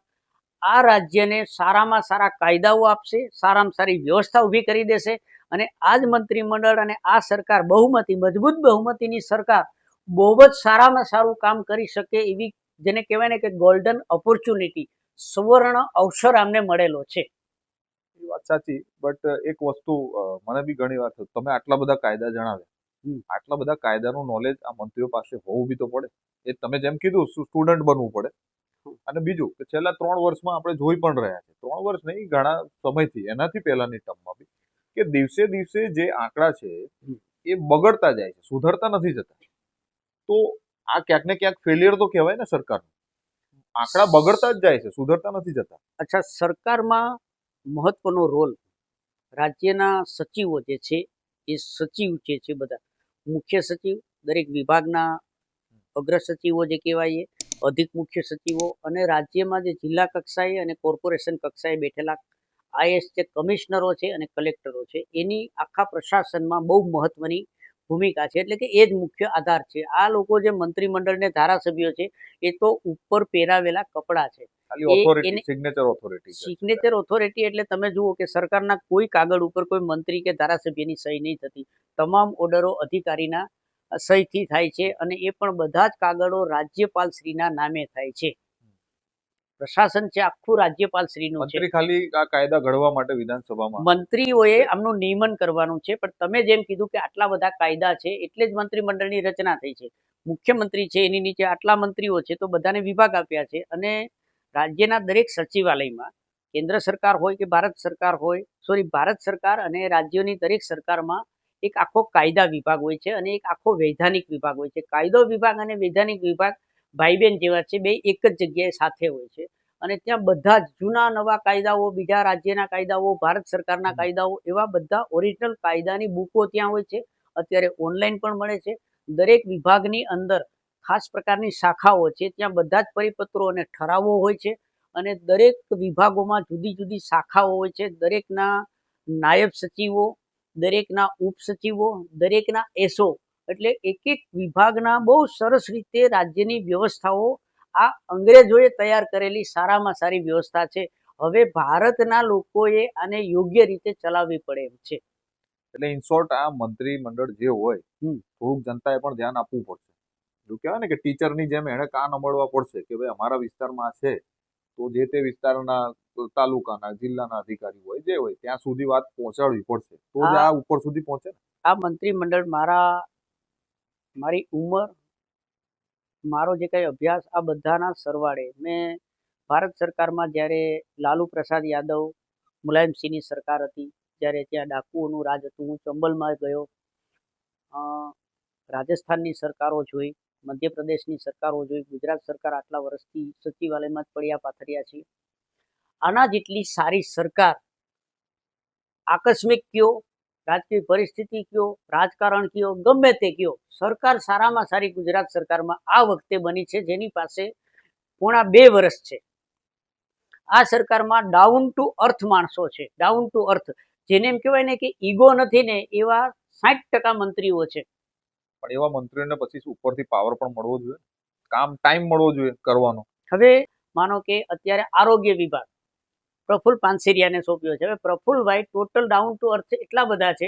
આ રાજ્યને સારામાં સારા કાયદાઓ આપશે, સારામાં સારી વ્યવસ્થા ઊભી કરી દેશે અને આ જ મંત્રીમંડળ અને આ સરકાર બહુમતી, મજબૂત બહુમતીની સરકાર બહુ જ સારામાં સારું કામ કરી શકે એવી, જેને કહેવાય ને કે ગોલ્ડન ઓપોર્ચ્યુનિટી, સુવર્ણ અવસર આમને મળેલો છે. એ વાત સાચી, બટ એક વસ્તુ મને બી ઘણી વાર થયું, તમે આટલા બધા કાયદા જણાવ્યા, આટલા બધા કાયદાનું નોલેજ આ મંત્રીઓ પાસે હોવું બી તો પડે. એ તમે જેમ કીધું સ્ટુડન્ટ બનવું પડે. અને બીજું કે છેલ્લા 3 વર્ષમાં આપણે જોઈ પણ રહ્યા છે, 3 વર્ષ નહીં, ઘણા સમયથી, એનાથી પહેલાની ટર્મમાં બી, કે દિવસે દિવસે જે આંકડા છે એ બગડતા જાય છે, સુધરતા નથી જતા. તો આ ક્યાંક ને ક્યાંક ફેલિયર તો કહેવાય ને સરકારનું. આંકડા બગડતા જ જાય છે, સુધરતા નથી જતા. અચ્છા, સરકારમાં મહત્વનો રોલ રાજ્યના સચિવો જે છે એ સચિવ જે છે બધા, મુખ્ય સચિવ, દરેક વિભાગના અગ્ર સચિવો જે કહેવાય, અધિક મુખ્ય સચિવો અને રાજ્યમાં જે જિલ્લા કક્ષાએ અને કોર્પોરેશન કક્ષાએ બેઠેલા આઈએએસ જે કમિશનરો છે અને કલેક્ટરો છે, એની આખા પ્રશાસનમાં બહુ મહત્વની ભૂમિકા છે. એટલે કે એ જ મુખ્ય આધાર છે. આ લોકો જે મંત્રીમંડળને ધારાસભ્યો છે એ તો ઉપર પહેરાવેલા કપડા છે, સિગ્નેચર ઓથોરિટી. એટલે તમે જુઓ કે સરકારના કોઈ કાગળ ઉપર કોઈ મંત્રી કે ધારાસભ્યની સહી નહીં થતી, તમામ ઓર્ડરો અધિકારીના સહીથી થાય છે અને એ પણ બધા જ કાગળો રાજ્યપાલશ્રીના નામે થાય છે. પ્રશાસન છે આખું રાજ્યપાલશ્રીનું છે. મંત્રી ખાલી આ કાયદા ઘડવા માટે વિધાનસભામાં, મંત્રીઓએ આમનું નિયમન કરવાનું છે. પણ તમે જેમ કીધું કે આટલા બધા કાયદા છે એટલે જ મંત્રીમંડળની રચના થઈ છે. મુખ્યમંત્રી છે, એની નીચે આટલા મંત્રીઓ છે, તો બધાને વિભાગ આપ્યા છે અને રાજ્યના દરેક સચિવાલયમાં, કેન્દ્ર સરકાર હોય કે ભારત સરકાર હોય, ભારત સરકાર અને રાજ્યોની દરેક સરકારમાં એક આખો કાયદા વિભાગ હોય છે અને એક આખો વૈધાનિક વિભાગ હોય છે. કાયદો વિભાગ અને વૈધાનિક વિભાગ ભાઈ બહેન જેવા છે, બે એક જ જગ્યાએ સાથે હોય છે અને ત્યાં બધા જ જૂના નવા કાયદાઓ, બીજા રાજ્યના કાયદાઓ, ભારત સરકારના કાયદાઓ, એવા બધા ઓરિજિનલ કાયદાની બુકો ત્યાં હોય છે. અત્યારે ઓનલાઈન પણ મળે છે. દરેક વિભાગની અંદર ખાસ પ્રકારની શાખાઓ છે, ત્યાં બધા જ પરિપત્રો અને ઠરાવો હોય છે અને દરેક વિભાગોમાં જુદી જુદી શાખાઓ હોય છે. દરેકના નાયબ સચિવો, દરેકના ઉપસચિવો, દરેકના એસો, એટલે એક એક વિભાગના બહુ સરસ રીતે રાજ્યની વ્યવસ્થાઓ આ અંગ્રેજોએ તૈયાર કરેલી સારામાં સારી વ્યવસ્થા છે. હવે ભારતના લોકોએ આને યોગ્ય રીતે ચલાવવી પડે એમ છે. એટલે ઇન શોર્ટ આ મંત્રીમંડળ જે હોય હમ. થોડુંક જનતાએ પણ ધ્યાન આપવું પડશે. એવું કહેવાય ને કે ટીચરની જેમ એને કાન અમળવા પડશે કે ભાઈ અમારા વિસ્તારમાં આ છે, તો જે તે વિસ્તારના તાલુકાના, જિલ્લાના અધિકારી હોય જે હોય ત્યાં સુધી વાત પહોંચાડવી પડશે, તો જ આ ઉપર સુધી પહોંચે ને. આ મંત્રીમંડળ મારી ઉંમર, મારો જે કંઈ અભ્યાસ, આ બધાના સરવાળે મેં ભારત સરકારમાં જ્યારે લાલુ પ્રસાદ યાદવ, મુલાયમસિંહની સરકાર હતી, જ્યારે ત્યાં ડાકુઓનું રાજ હતું, હું ચંબલમાં ગયો, રાજસ્થાનની સરકારો જોઈ, મધ્યપ્રદેશની સરકારો જોઈ, ગુજરાત સરકાર આટલા વર્ષથી સચિવાલયમાં જ પડ્યા પાથર્યા છીએ. આના જેટલી સારી સરકાર આકસ્મિક કયો, રાજકીય પરિસ્થિતિ કયો, રાજકારણ કયો, ગમે તે કયો, સરકાર સારામાં સારી ગુજરાત સરકારમાં આ વખતે બની છે, જેની પાસે પોણા 2 વર્ષ છે. આ સરકારમાં ડાઉન ટુ અર્થ માણસો છે, ડાઉન ટુ અર્થ, જેને એમ કહેવાય ને કે ઈગો નથી ને એવા 60% મંત્રીઓ છે. પણ એવા મંત્રીઓને પછી ઉપરથી પાવર પણ મળવો જોઈએ, ટાઈમ મળવો જોઈએ કરવાનો. હવે માનો કે અત્યારે આરોગ્ય વિભાગ પ્રફુલ્લ પાનસેરિયાને સોંપ્યો છે. હવે પ્રફુલ્લભાઈ ટોટલ ડાઉન ટુ અર્થ એટલા બધા છે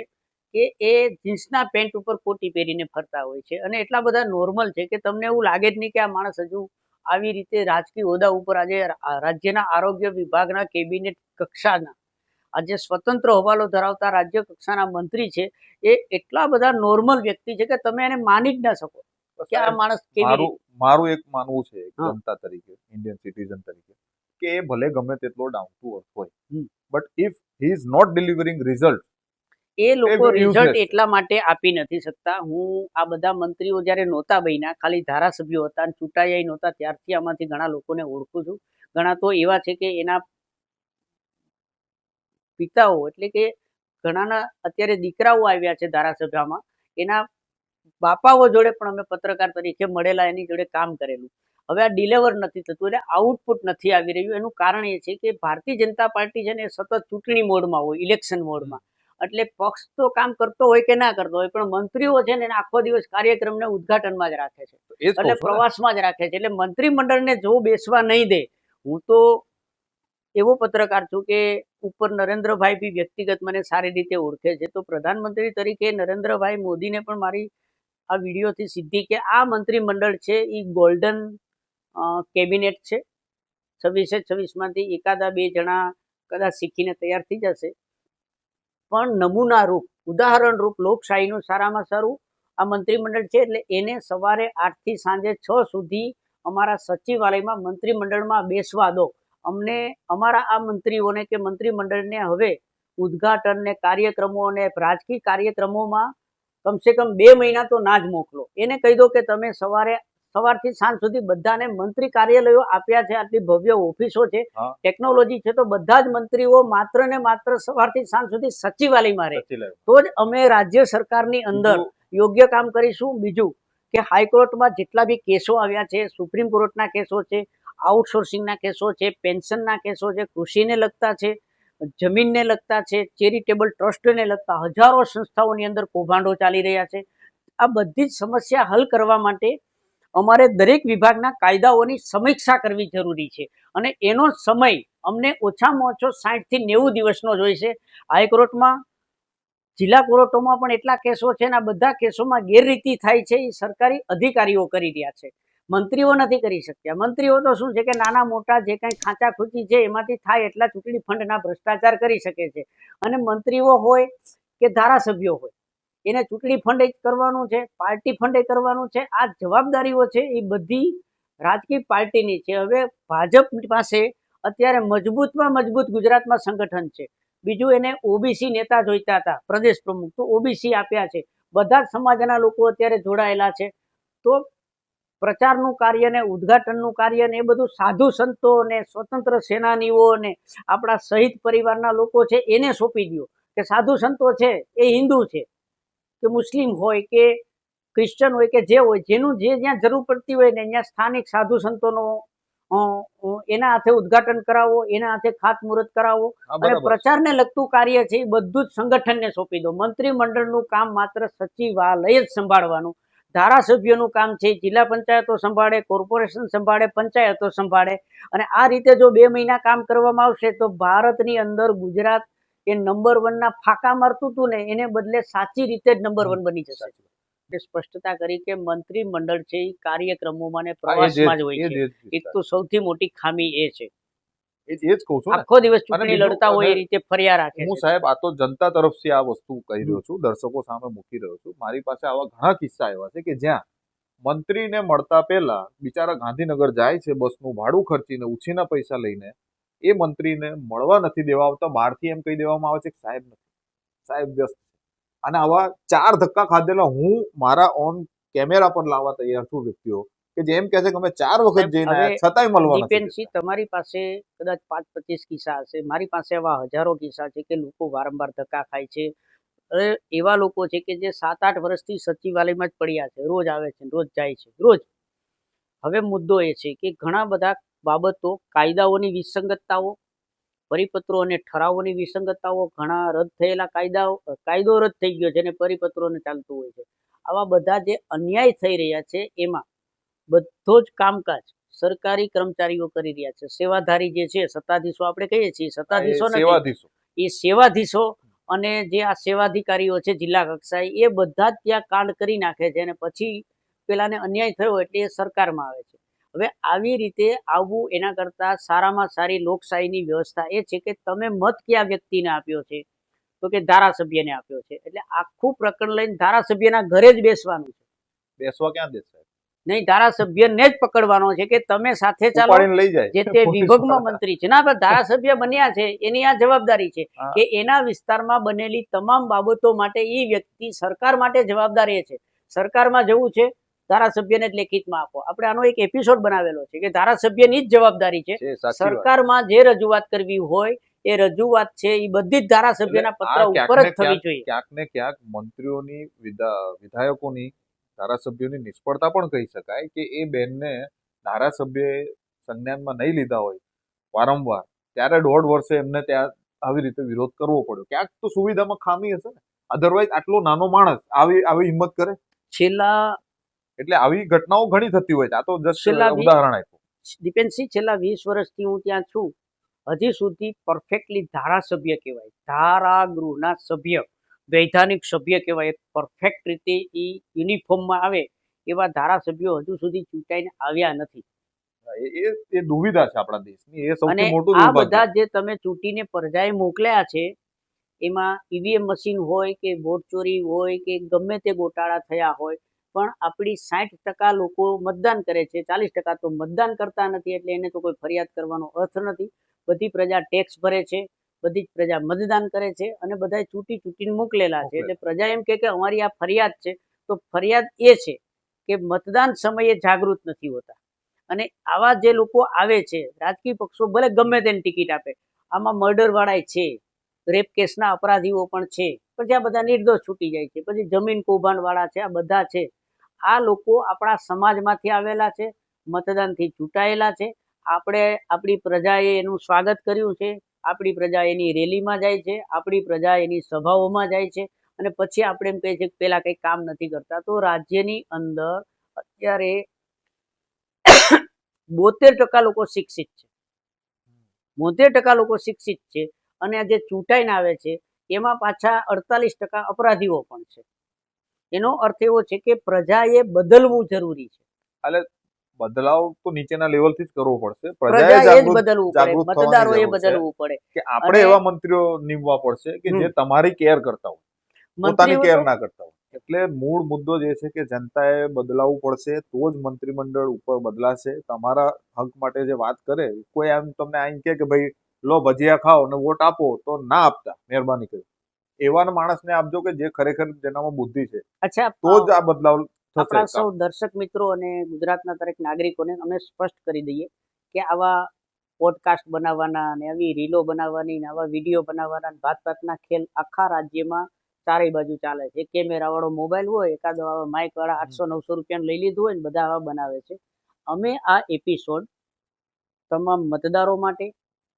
કે એ જીન્સના પેન્ટ ઉપર કોટી પહેરીને ફરતા હોય છે અને એટલા બધા નોર્મલ છે કે તમને એવું લાગે જ નહીં કે આ માણસ હજુ આવી રીતે રાજકીય હોદ્દા ઉપર આજે રાજ્યના આરોગ્ય વિભાગના કેબિનેટ કક્ષાના આજે સ્વતંત્ર હવાલો ધરાવતા રાજ્ય કક્ષાના મંત્રી છે. એ એટલા બધા નોર્મલ વ્યક્તિ છે કે તમે એને માની જ ના શકો કે આ માણસ કેવી. મારું એક માનવું છે જનતા તરીકે, ઇન્ડિયન સિટીઝન તરીકે, કે એ ભલે ગમે તેટલો ડાઉન ટુ અર્થ હોય, but if he is not delivering result, એ લોકો રિઝલ્ટ એટલા માટે આપી નથી શકતા. હું આ બધા મંત્રીઓ જ્યારે નહોતા બન્યા, ખાલી ધારાસભ્યો હતા અને ચૂંટાયા નહોતા, ત્યારથી આમાંથી ઘણા લોકોને ઓળખું છું. ઘણા તો એવા છે કે એના પિતાઓ, એટલે કે ઘણાના અત્યારે દીકરાઓ આવ્યા છે ધારાસભામાં, એના બાપાઓ જોડે પણ અમે પત્રકાર તરીકે મળેલા, એની જોડે કામ કરેલું. હવે આ ડિલિવર નથી થતું, એટલે આઉટપુટ નથી આવી રહ્યું. એનું કારણ એ છે કે ભારતીય જનતા પાર્ટી છે ને એ સતત ચૂંટણી મોડમાં હોય, ઇલેક્શન મોડમાં. એટલે પક્ષ તો કામ કરતો હોય કે ના કરતો હોય, પણ મંત્રીઓ છે ને આખો દિવસ કાર્યક્રમને ઉદઘાટનમાં જ રાખે છે, એટલે પ્રવાસમાં જ રાખે છે. એટલે મંત્રીમંડળને જો બેસવા નહીં દે, હું તો એવો પત્રકાર છું કે ઉપર નરેન્દ્રભાઈ બી વ્યક્તિગત મને સારી રીતે ઓળખે છે, તો પ્રધાનમંત્રી તરીકે નરેન્દ્રભાઈ મોદીને પણ મારી આ વિડીયોથી સીધી કે આ મંત્રીમંડળ છે એ ગોલ્ડન કેબિનેટ છે. 26-26માંથી એકાદા 2 જણા કદાચ શીખીને તૈયાર થઈ જશે, પણ નમૂના રૂપ, ઉદાહરણ રૂપ લોકશાહીનું સારામાં સારું આ મંત્રીમંડળ છે. એટલે એને સવારે 8 થી સાંજે 6 સુધી અમારા સચિવાલયમાં મંત્રીમંડળમાં બેસવા દો. અમને અમારા આ મંત્રીઓને કે મંત્રીમંડળને હવે ઉદઘાટન ને કાર્યક્રમો અને રાજકીય કાર્યક્રમોમાં કમસે કમ 2 મહિના તો ના જ મોકલો. એને કહી દો કે તમે સવારથી સાંજ સુધી બધાને મંત્રી કાર્યાલયો આપ્યા છે, આટલી ભવ્ય ઓફિસો છે, ટેકનોલોજી છે, તો બધા જ મંત્રીઓ માત્ર ને માત્ર સવારથી સાંજ સુધી સચિવાલયમાં રહે, તો જ અમે રાજ્ય સરકારની અંદર યોગ્ય કામ કરીશું. બીજું કે હાઈકોર્ટમાં જેટલા બી કેસો આવ્યા છે, સુપ્રીમ કોર્ટના કેસો છે, આઉટસોર્સિંગના કેસો છે, પેન્શનના કેસો છે, કૃષિને લગતા છે, જમીનને લગતા છે, ચેરિટેબલ ટ્રસ્ટને લગતા હજારો સંસ્થાઓની અંદર કૌભાંડો ચાલી રહ્યા છે. આ બધી જ સમસ્યા હલ કરવા માટે અમારે દરેક વિભાગના કાયદાઓની સમીક્ષા કરવી જરૂરી છે અને એનો સમય અમને ઓછામાં ઓછો 60 થી 90 દિવસનો જોઈશે. હાઈકોર્ટમાં, જિલ્લા કોર્ટોમાં પણ એટલા કેસો છે ને આ બધા કેસોમાં ગેરરીતિ થાય છે એ સરકારી અધિકારીઓ કરી રહ્યા છે, મંત્રીઓ નથી કરી શકતા. મંત્રીઓ તો શું છે કે નાના મોટા જે કંઈ ખાંચાખૂચી છે એમાંથી થાય એટલા ચૂંટણી ફંડના ભ્રષ્ટાચાર કરી શકે છે. અને મંત્રીઓ હોય કે ધારાસભ્યો હોય, એને ચૂંટણી ફંડ કરવાનું છે, પાર્ટી ફંડ કરવાનું છે. આ જવાબદારીઓ છે એ બધી રાજકીય પાર્ટીની છે. હવે ભાજપ પાસે અત્યારે મજબૂતમાં મજબૂત ગુજરાતમાં સંગઠન છે, બીજું એને ઓબીસી નેતા જોઈતા હતા પ્રદેશ પ્રમુખ, તો ઓબીસી આપ્યા છે. બધા જ સમાજના લોકો અત્યારે જોડાયેલા છે. તો પ્રચારનું કાર્ય ને ઉદ્ઘાટનનું કાર્ય ને એ બધું સાધુ સંતો ને સ્વતંત્ર સેનાનીઓ ને આપણા શહીદ પરિવારના લોકો છે એને સોંપી દો કે સાધુ સંતો છે એ હિન્દુ છે કે મુસ્લિમ હોય કે ક્રિશ્ચન હોય કે જે હોય, જેનું જે જ્યાં જરૂર પડતી હોય ને અહીંયા સ્થાનિક સાધુ સંતોનો એના હાથે ઉદ્ઘાટન કરાવો, એના હાથે ખાતમુહૂર્ત કરાવો અને પ્રચારને લગતું કાર્ય છે એ બધું જ સંગઠનને સોંપી દો. મંત્રીમંડળનું કામ માત્ર સચિવાલય જ સંભાળવાનું, ધારાસભ્યોનું કામ છે જિલ્લા પંચાયતો સંભાળે, કોર્પોરેશન સંભાળે, પંચાયતો સંભાળે. અને આ રીતે જો 2 મહિના કામ કરવામાં આવશે તો ભારતની અંદર ગુજરાત એ નંબર 1 ના ફાંકા મારતું હતું ને એને બદલે સાચી રીતે જ નંબર 1 બની જશે. એટલે સ્પષ્ટતા કરી કે મંત્રીમંડળ છે એ કાર્યક્રમોમાં ને પ્રવાસમાં જ હોય છે. એક તો સૌથી મોટી ખામી એ છે. એ જ કહું છું, આખો દિવસ ચૂંટણી લડતા હોય એ રીતે ફર્યા રાખે છે. હું સાહેબ આ તો જનતા તરફથી આ વસ્તુ કહી રહ્યો છું, દર્શકો સામે મૂકી રહ્યો છું. મારી પાસે આવા ઘણા કિસ્સા એવા છે કે જ્યાં મંત્રીને મળતા પહેલા બિચારા ગાંધીનગર જાય છે બસનું ભાડું ખર્ચીને, ઉછીના પૈસા લઈને, એ મંત્રીને મળવા નથી દેવા આવતા. બહારથી એમ કહી દેવામાં આવે છે કે સાહેબ નથી, સાહેબ વ્યસ્ત. અને આવા 4 ધક્કા ખાધેલા હું મારા ઓન કેમેરા પર લાવવા તૈયાર છું વ્યક્તિઓ કે જેમ કહે છે કે અમે 4 વખત જઈને આયા છતાંય મળવા નથી. દીપેનસિંહ, તમારી પાસે કદાચ 5-25 કિસ્સા હશે, મારી પાસે એવા હજારો કિસ્સા છે કે લોકો વારંવાર ધક્કા ખાય છે. એવા લોકો છે કે જે 7-8 વર્ષથી સચિવાલયમાં જ પડ્યા છે, રોજ આવે છે, રોજ જાય છે, રોજ. હવે મુદ્દો એ છે કે ઘણા બધા બાબતો, કાયદાઓની વિસંગતતાઓ, પરિપત્રો અને ઠરાવોની વિસંગતતાઓ, ઘણા રદ થયેલા કાયદો રદ થઈ ગયો છે અને પરિપત્રોને ચાલતું હોય છે. આવા બધા જે અન્યાય થઈ રહ્યા છે એમાં બધો જ કામકાજ સરકારી કર્મચારીઓ કરી રહ્યા છે. સેવાધારી જે છે, સત્તાધીશો આપણે કહીએ છીએ, સત્તાધીશો નથી, એ સેવાધીશો અને જે આ સેવાધિકારીઓ છે જિલ્લા કક્ષાએ, એ બધા જ ત્યાં કાંડ કરી નાખે છે અને પછી પેલાને અન્યાય થયો એટલે એ સરકારમાં આવે છે. હવે આવી રીતે આવવું એના કરતા સારામાં સારી લોકશાહીની વ્યવસ્થા એ છે કે તમે મત કયા વ્યક્તિને આપ્યો છે, તો કે ધારાસભ્યને આપ્યો છે, એટલે આખું પ્રકરણ લઈને ધારાસભ્યના ઘરે જ બેસવાનું છે. બેસવા ક્યાં દેશે? નહીં, ધારાસભ્યને જ પકડવાનો છે કે તમે સાથે ચાલો, જે તે વિભાગમાં મંત્રી છે. ના, પણ ધારાસભ્ય બન્યા છે એની આ જવાબદારી છે કે એના વિસ્તારમાં બનેલી તમામ બાબતો માટે એ વ્યક્તિ સરકાર માટે જવાબદાર એ છે. સરકારમાં જવું છે, ધારાસભ્યને જ લેખિતમાં આપો. આપણે આનો એક એપિસોડ બનાવેલો છે કે ધારાસભ્યની જ જવાબદારી છે સરકારમાં જે રજૂઆત કરવી હોય એ રજૂઆત છે એ બધી જ ધારાસભ્યના પત્ર ઉપર જ થવી જોઈએ. ક્યાંક ને ક્યાંક મંત્રીઓની, વિધાયકોની, ધારાસભ્યોની નિષ્ફળતા પણ કહી શકાય કે એ બેનને ધારાસભ્યએ સંજ્ઞાનમાં નહીં લીધા હોય વારંવાર, ત્યારે 1.5 વર્ષે એમને ત્યાં આવી રીતે વિરોધ કરવો પડ્યો. ક્યાંક તો સુવિધામાં ખામી હશે ને, અધરવાઇઝ આટલો નાનો માણસ આવી હિંમત કરે? એટલે આવી ઘટનાઓ ઘણી થતી હોય છે. આ તો જસ્ટ ઉદાહરણ આપ્યું. દીપેનસિંહ, છેલ્લા 20 વર્ષથી હું ત્યાં છું, હજી સુધી પરફેક્ટલી ધારાસભ્ય કહેવાય, ધારાગૃહના સભ્ય, વૈધાનિક સભ્ય કહેવાય, પરફેક્ટ રીતે એ યુનિફોર્મમાં આવે એવા ધારાસભ્યો હજુ સુધી ચૂંટાઈને આવ્યા નથી. એ દુવિધા છે આપણા દેશની, એ સૌથી મોટું આ બધા જે તમે ચૂંટીને પ્રજાએ મોકલ્યા છે એમાં ઈવીએમ મશીન હોય કે વોટ ચોરી હોય કે ગમે તે ગોટાળા થયા હોય, પણ આપણી 60% લોકો મતદાન કરે છે, 40% તો મતદાન કરતા નથી. એટલે એને તો કોઈ ફરિયાદ કરવાનો અર્થ નથી. બધી પ્રજા ટેક્સ ભરે છે, બધી જ પ્રજા મતદાન કરે છે અને બધા ચૂંટીને મોકલેલા છે. એટલે પ્રજા એમ કે અમારી આ ફરિયાદ છે, તો ફરિયાદ એ છે કે મતદાન સમયે જાગૃત નથી હોતા. અને આવા જે લોકો આવે છે, રાજકીય પક્ષો ભલે ગમે તેને ટિકિટ આપે, આમાં મર્ડર વાળા છે, રેપ કેસના અપરાધીઓ પણ છે, પછી આ બધા નિર્દોષ છૂટી જાય છે, પછી જમીન કૌભાંડ વાળા છે, આ બધા છે. આ લોકો આપણા સમાજમાંથી આવેલા છે, મતદાનથી ચૂંટાયેલા છે. આપણી પ્રજાએ એનું સ્વાગત કર્યું છે, આપણી પ્રજા એની રેલીમાં જાય છે, આપણી પ્રજા એની સભાઓમાં જાય છે અને પછી આપણે એમ કહીએ છીએ કે પેલા કંઈ કામ નથી કરતા. તો રાજ્યની અંદર અત્યારે 72% લોકો શિક્ષિત છે, 72% લોકો શિક્ષિત છે અને આ જે ચૂંટાઈને આવે છે એમાં પાછા 48% અપરાધીઓ પણ છે. એનો અર્થ એવો છે કે પ્રજાએ બદલવું જરૂરી છે. એટલે બદલાવ તો નીચેના લેવલથી જ કરવો પડશે. પ્રજાએ જ બદલવું પડે, મતદારોએ બદલવું પડે કે આપણે એવા મંત્રીઓ નીમવા પડશે કે જે તમારી કેર કરતા હોય, પોતાની કેર ના કરતા હોય. એટલે મૂળ મુદ્દો જે છે કે જનતાએ બદલાવવું પડશે, તો જ મંત્રીમંડળ ઉપર બદલાશે. તમારા હક માટે જે વાત કરે, કોઈ આમ તમને આમ કે ભાઈ લો ભજીયા ખાઓ અને વોટ આપો, તો ના આપતા, મહેરબાની કરી. એવા માણસને આપજો કે જે ખરેખર જેનામાં બુદ્ધિ છે, અચ્છા, તો જ આ બદલાવ આપણા થશે. સૌ દર્શક મિત્રો અને ગુજરાતના દરેક નાગરિકોને અમે સ્પષ્ટ કરી દઈએ કે આવા પોડકાસ્ટ બનાવવાના અને આવી રીલો બનાવવાની ને આવા વિડીયો બનાવવાના ભાતના ખેલ આખા રાજ્યમાં ચારે બાજુ ચાલે છે. કેમેરા વાળો મોબાઈલ હોય, એકાદો આવા માઇક વાળા 800-900 રૂપિયા લઈ લીધું હોય ને બધા આવા બનાવે છે. અમે આ એપિસોડ તમામ મતદારો માટે,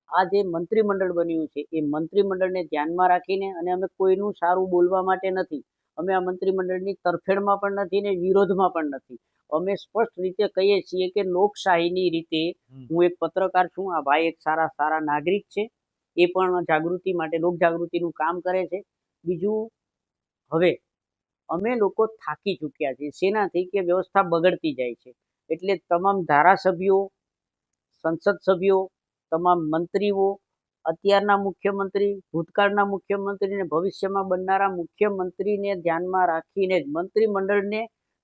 આ જે મંત્રીમંડળ બન્યું છે એ મંત્રીમંડળને ધ્યાનમાં રાખીને, અને અમે કોઈનું સારું બોલવા માટે નથી, અમે આ મંત્રીમંડળની તરફેણમાં પણ નથી ને વિરોધમાં પણ નથી. અમે સ્પષ્ટ રીતે કહીએ છીએ કે લોકશાહીની રીતે, હું એક પત્રકાર છું, આ ભાઈ એક સારા નાગરિક છે, એ પણ જાગૃતિ માટે, લોક જાગૃતિનું કામ કરે છે. બીજું, હવે અમે લોકો થાકી ચૂક્યા છીએ શેનાથી કે વ્યવસ્થા બગડતી જાય છે. એટલે તમામ ધારાસભ્યો, સંસદ સભ્યો, તમામ મંત્રીઓ, અત્યારના મુખ્યમંત્રી, ભૂતકાળના મુખ્યમંત્રી અને ભવિષ્યમાં બનનારા મુખ્યમંત્રીને ધ્યાનમાં રાખીને જ મંત્રીમંડળને,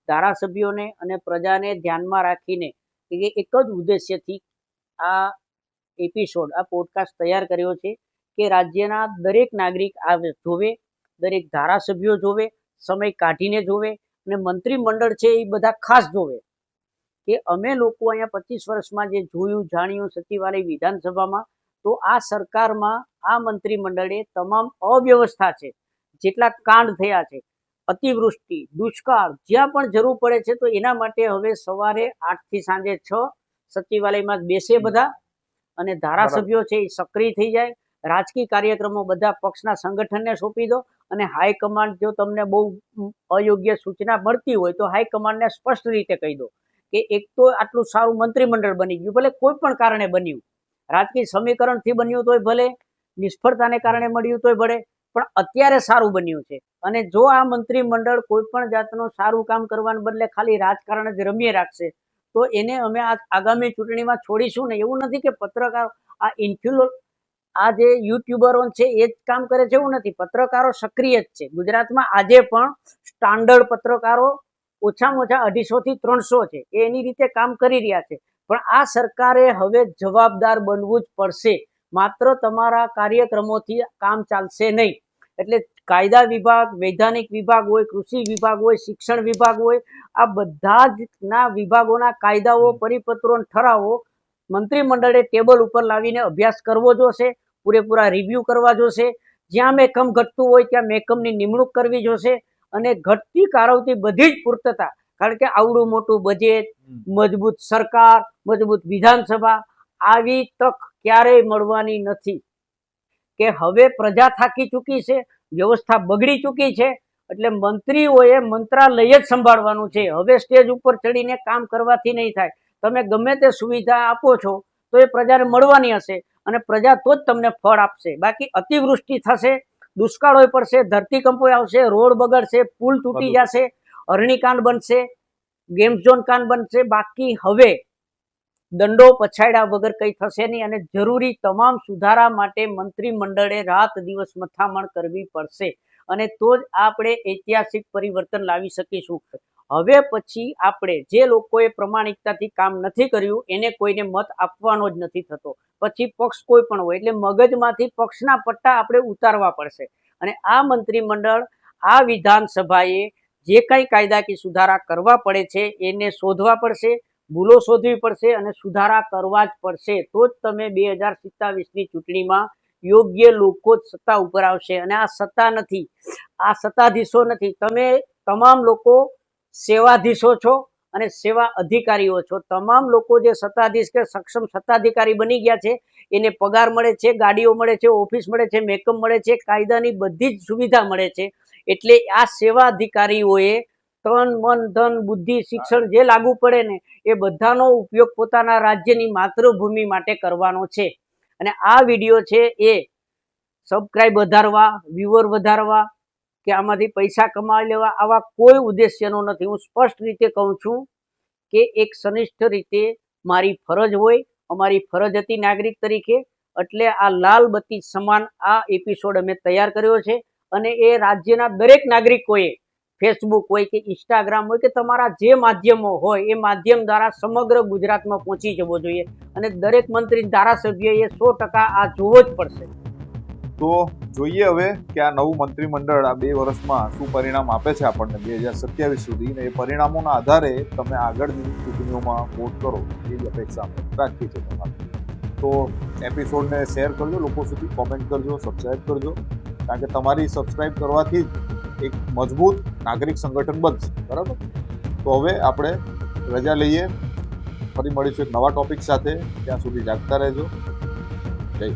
ધારાસભ્યોને અને પ્રજાને ધ્યાનમાં રાખીને એક જ ઉદ્દેશ્યથી આ એપિસોડ, આ પોડકાસ્ટ તૈયાર કર્યો છે કે રાજ્યના દરેક નાગરિક આ જોવે, દરેક ધારાસભ્યો જોવે, સમય કાઢીને જોવે, અને મંત્રીમંડળ છે એ બધા ખાસ જોવે કે અમે લોકો અહીંયા 25 વર્ષમાં જે જોયું, જાણ્યું સચિવાલય, વિધાનસભામાં, તો આ સરકારમાં આ મંત્રીમંડળે તમામ અવ્યવસ્થા છે, જેટલા કાંડ થયા છે, અતિવૃષ્ટિ, દુષ્કાળ, જ્યાં પણ જરૂર પડે છે, તો એના માટે હવે સવારે 8 થી સાંજે 6 સચિવાલયમાં બેસે બધા, અને ધારાસભ્યો છે એ સક્રિય થઈ જાય. રાજકીય કાર્યક્રમો બધા પક્ષના સંગઠનને સોંપી દો, અને હાઈકમાન્ડ જો તમને બહુ અયોગ્ય સૂચના મળતી હોય તો હાઈકમાન્ડને સ્પષ્ટ રીતે કહી દો કે એક તો આટલું સારું મંત્રીમંડળ બની ગયું, ભલે કોઈ પણ કારણે બન્યું, રાજકીય સમીકરણથી બન્યું તોય ભલે, નિષ્ફળતાને કારણે મળ્યું તોય ભલે, પણ અત્યારે સારું બન્યું છે. અને જો આ મંત્રીમંડળ કોઈ પણ જાતનું સારું કામ કરવાને બદલે ખાલી રાજકારણ જ રમીએ રાખશે, તો એને અમે આગામી ચૂંટણીમાં છોડીશું ને. એવું નથી કે પત્રકારો, આ આ જે યુટ્યુબરો છે એ જ કામ કરે છે એવું નથી, પત્રકારો સક્રિય જ છે. ગુજરાતમાં આજે પણ સ્ટાન્ડર્ડ પત્રકારો ઓછામાં ઓછા 250 થી 300 છે, એ એની રીતે કામ કરી રહ્યા છે. પણ આ સરકારે હવે જવાબદાર બનવું જ પડશે. માત્ર તમારા કાર્યક્રમોથી કામ ચાલશે નહીં. એટલે કાયદા વિભાગ, વૈધાનિક વિભાગ હોય, કૃષિ વિભાગ હોય, શિક્ષણ વિભાગ હોય, આ બધા જ ના વિભાગોના કાયદાઓ, પરિપત્રો, ઠરાવો મંત્રીમંડળે ટેબલ ઉપર લાવીને અભ્યાસ કરવો જોશે, પૂરેપૂરા રિવ્યુ કરવા જોશે. જ્યાં મેકમ ઘટતું હોય ત્યાં મેકમની નિમણૂક કરવી જોશે, અને ઘટતી કારવતી બધી જ પૂર્તતા, કારણ કે આવડું મોટું બજેટ, મજબૂત સરકાર, મજબૂત વિધાનસભા, આવી તક ક્યારેય મળવાની નથી. કે હવે પ્રજા થાકી ચૂકી છે, વ્યવસ્થા બગડી ચૂકી છે, એટલે મંત્રીઓએ મંત્રાલય જ સંભાળવાનું છે. હવે સ્ટેજ ઉપર ચડીને કામ કરવાથી નહીં થાય. તમે ગમે તે સુવિધા આપો છો તો એ પ્રજાને મળવાની હશે, અને પ્રજા તો જ તમને ફળ આપશે. બાકી અતિવૃષ્ટિ થશે, દુષ્કાળો પડશે, ધરતીકંપો આવશે, રોડ બગડશે, પુલ તૂટી જશે, અરણીકાંડ બનશે, ગેમ ઝોન કાંડ બનશે. બાકી હવે દંડો પછાડ્યા વગર કંઈ થશે નહીં, અને જરૂરી તમામ સુધારા માટે મંત્રીમંડળે રાત દિવસ મથામણ કરવી પડશે, અને તો જ આપણે ઐતિહાસિક પરિવર્તન લાવી શકીશું. હવે પછી આપણે જે લોકોએ પ્રમાણિકતાથી કામ નથી કર્યું એને કોઈને મત આપવાનો જ નથી થતો. પછી પક્ષ કોઈ પણ હોય, એટલે મગજમાંથી પક્ષના પટ્ટા આપણે ઉતારવા પડશે. અને આ મંત્રીમંડળ, આ વિધાનસભાએ જે કંઈ કાયદાકીય સુધારા કરવા પડે છે એને શોધવા પડશે, ભૂલો શોધવી પડશે, અને સુધારા કરવા જ પડશે. તો જ તમે 2027ની ચૂંટણીમાં યોગ્ય લોકો જ સત્તા ઉપર આવશે. અને આ સત્તા નથી, આ સત્તાધીશો નથી, તમે તમામ લોકો સેવાધીશો છો અને સેવા અધિકારીઓ છો. તમામ લોકો જે સત્તાધીશ કે સક્ષમ સત્તાધિકારી બની ગયા છે એને પગાર મળે છે, ગાડીઓ મળે છે, ઓફિસ મળે છે, મેકઅપ મળે છે, કાયદાની બધી જ સુવિધા મળે છે. એટલે આ સેવા અધિકારીઓએ તન, મન, ધન, બુદ્ધિ, શિક્ષણ જે લાગુ પડે ને એ બધાનો ઉપયોગ પોતાના રાજ્યની માતૃભૂમિ માટે કરવાનો છે. અને આ વિડીયો છે એ સબસ્ક્રાઇબ વધારવા, વ્યુઅર વધારવા, કે આમાંથી પૈસા કમાવી લેવા, આવા કોઈ ઉદ્દેશ્યનો નથી. હું સ્પષ્ટ રીતે કહું છું કે એક સનિષ્ઠ રીતે મારી ફરજ હોય, અમારી ફરજ હતી નાગરિક તરીકે, એટલે આ લાલ બત્તી સમાન આ એપિસોડ અમે તૈયાર કર્યો છે. અને એ રાજ્યના દરેક નાગરિકોએ ફેસબુક હોય કે ઇન્સ્ટાગ્રામ હોય કે તમારા જે માધ્યમો હોય એ માધ્યમ દ્વારા સમગ્ર ગુજરાતમાં પહોંચી જવો જોઈએ અને દરેક મંત્રી ધારાસભ્યએ 100% આ જોવો જ પડશે. તો જોઈએ હવે કે આ નવું મંત્રીમંડળ આ 2 વર્ષમાં શું પરિણામ આપે છે આપણને 2027 સુધી, ને એ પરિણામોના આધારે તમે આગળની ચૂંટણીઓમાં વોટ કરો એવી અપેક્ષા અમે રાખીએ છીએ તમારી. તો એપિસોડને શેર કરજો, લોકો સુધી કોમેન્ટ કરજો, સબસ્ક્રાઇબ કરજો, કારણ કે તમારી સબસ્ક્રાઇબ કરવાથી જ એક મજબૂત નાગરિક સંગઠન બનશે. બરાબર? તો હવે આપણે રજા લઈએ, ફરી મળીશું એક નવા ટોપિક સાથે. ત્યાં સુધી જાગતા રહેજો. જય